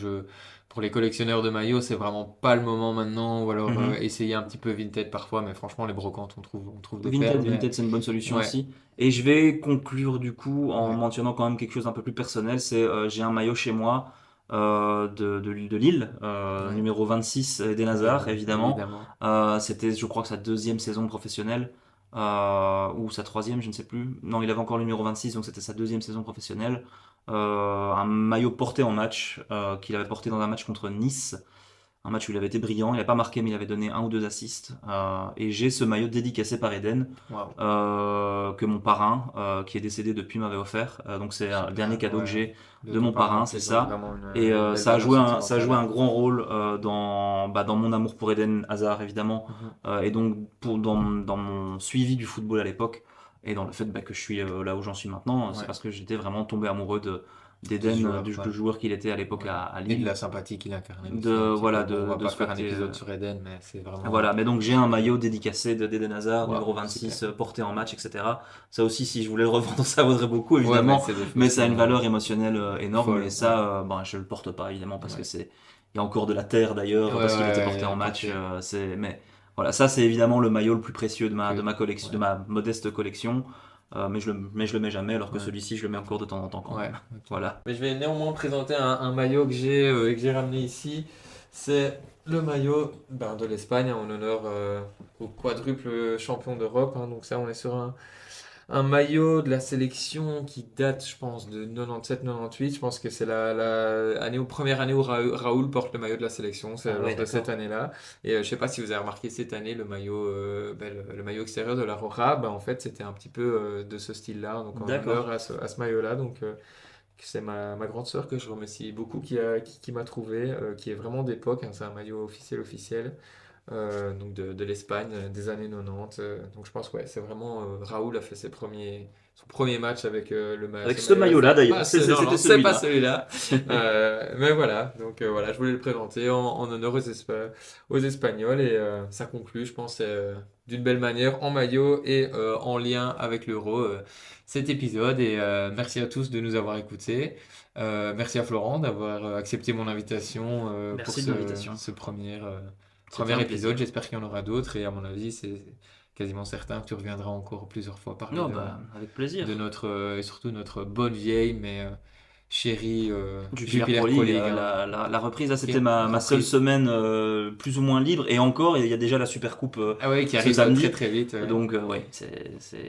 pour les collectionneurs de maillots, c'est vraiment pas le moment maintenant. Ou alors Mhm. essayer un petit peu Vinted parfois, mais franchement les brocantes on trouve des perles. Vinted, mais- Vinted, c'est une bonne solution Ouais. aussi. Et je vais conclure du coup en Ouais. mentionnant quand même quelque chose un peu plus personnel. C'est j'ai un maillot chez moi de Lille, Ouais. numéro 26, Eden Hazard, évidemment. Évidemment. C'était, je crois que sa deuxième saison professionnelle, ou sa troisième, je ne sais plus. Non, il avait encore le numéro 26, donc c'était sa deuxième saison professionnelle. Un maillot porté en match, qu'il avait porté dans un match contre Nice. Un match où il avait été brillant, il n'avait pas marqué, mais il avait donné 1 ou 2 assists. Et j'ai ce maillot dédicacé par Eden, Waouh. que mon parrain, qui est décédé depuis, m'avait offert. Donc c'est le dernier cadeau que j'ai de mon parrain, c'est ça. Et ça a joué un grand rôle dans mon amour pour Eden Hazard, évidemment. Et donc dans mon suivi du football à l'époque, et dans le fait que je suis là où j'en suis maintenant, c'est Ouais. parce que j'étais vraiment tombé amoureux d'Eden, du joueur qu'il était à l'époque à Et de Lille. la sympathie qu'il incarnait aussi, De- un petit voilà, peu. Bon, on va de pas ce faire un côté, épisode sur Eden, mais c'est vraiment... Voilà, mais donc j'ai un maillot dédicacé d'Eden Hazard, Wow, numéro 26, super. porté en match, etc. Ça aussi, si je voulais le revendre, ça vaudrait beaucoup, Ouais, évidemment. c'est des Mais choses ça a une qui- valeur émotionnelle énorme, Folle, et ça, je le porte pas, évidemment, parce Ouais. que il y a encore de la terre d'ailleurs, Ouais, parce qu'il ouais, était porté ouais, en match. porté. Mais voilà, ça c'est évidemment le maillot le plus précieux de ma collection, Ouais. de ma modeste collection. Mais je le mets jamais, alors que Ouais. celui-ci, je le mets encore de temps en temps quand Ouais, même. ok. Voilà. Mais je vais néanmoins présenter un maillot que j'ai ramené ici. C'est le maillot de l'Espagne en honneur au quadruple champion d'Europe. Donc ça, on est sur un maillot de la sélection qui date, je pense, de 97-98. Je pense que c'est première année où Raoul porte le maillot de la sélection. C'est Ah lors ouais, de d'accord. cette année-là. Et je sais pas si vous avez remarqué cette année le maillot, le maillot extérieur de la Roja. En fait, c'était un petit peu de ce style-là. Donc en D'accord. honneur à ce maillot-là. Donc c'est ma grande sœur que je remercie beaucoup qui m'a trouvé, qui est vraiment d'époque. C'est un maillot officiel. donc de l'Espagne des années 90. Donc je pense ouais, c'est vraiment Raoul a fait son premier match avec Avec ce maillot-là, d'ailleurs. Non, C'était c'est pas celui-là. celui-là. Mais voilà, donc voilà, je voulais le présenter en honneur aux Espagnols et ça conclut, je pense, d'une belle manière en maillot et en lien avec l'Euro cet épisode. Et merci à tous de nous avoir écoutés. Merci à Florent d'avoir accepté mon invitation pour Merci de l'invitation. ce premier C'était un épisode. plaisir. J'espère qu'il y en aura d'autres et à mon avis, c'est quasiment certain que tu reviendras encore plusieurs fois parler Non, bah, avec plaisir. de notre et surtout notre bonne vieille mais chérie Jupiler Jupiler Pro Pro League, League, hein. la reprise, là, c'était Une ma seule reprise. semaine plus ou moins libre. Et encore, il y a déjà la Super Coupe Ah ouais, qui ce arrive samedi. très très vite. Ouais. Donc, ouais,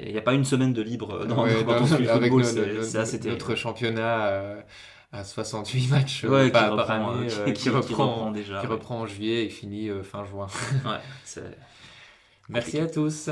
il n'y a pas une semaine de libre Ouais, quand on suit le avec football, c'est assez terrible. notre championnat à 68 matchs Ouais, par reprend, année, qui reprend déjà. qui Ouais. reprend en juillet et finit fin juin. Ouais, c'est Merci compliqué. à tous.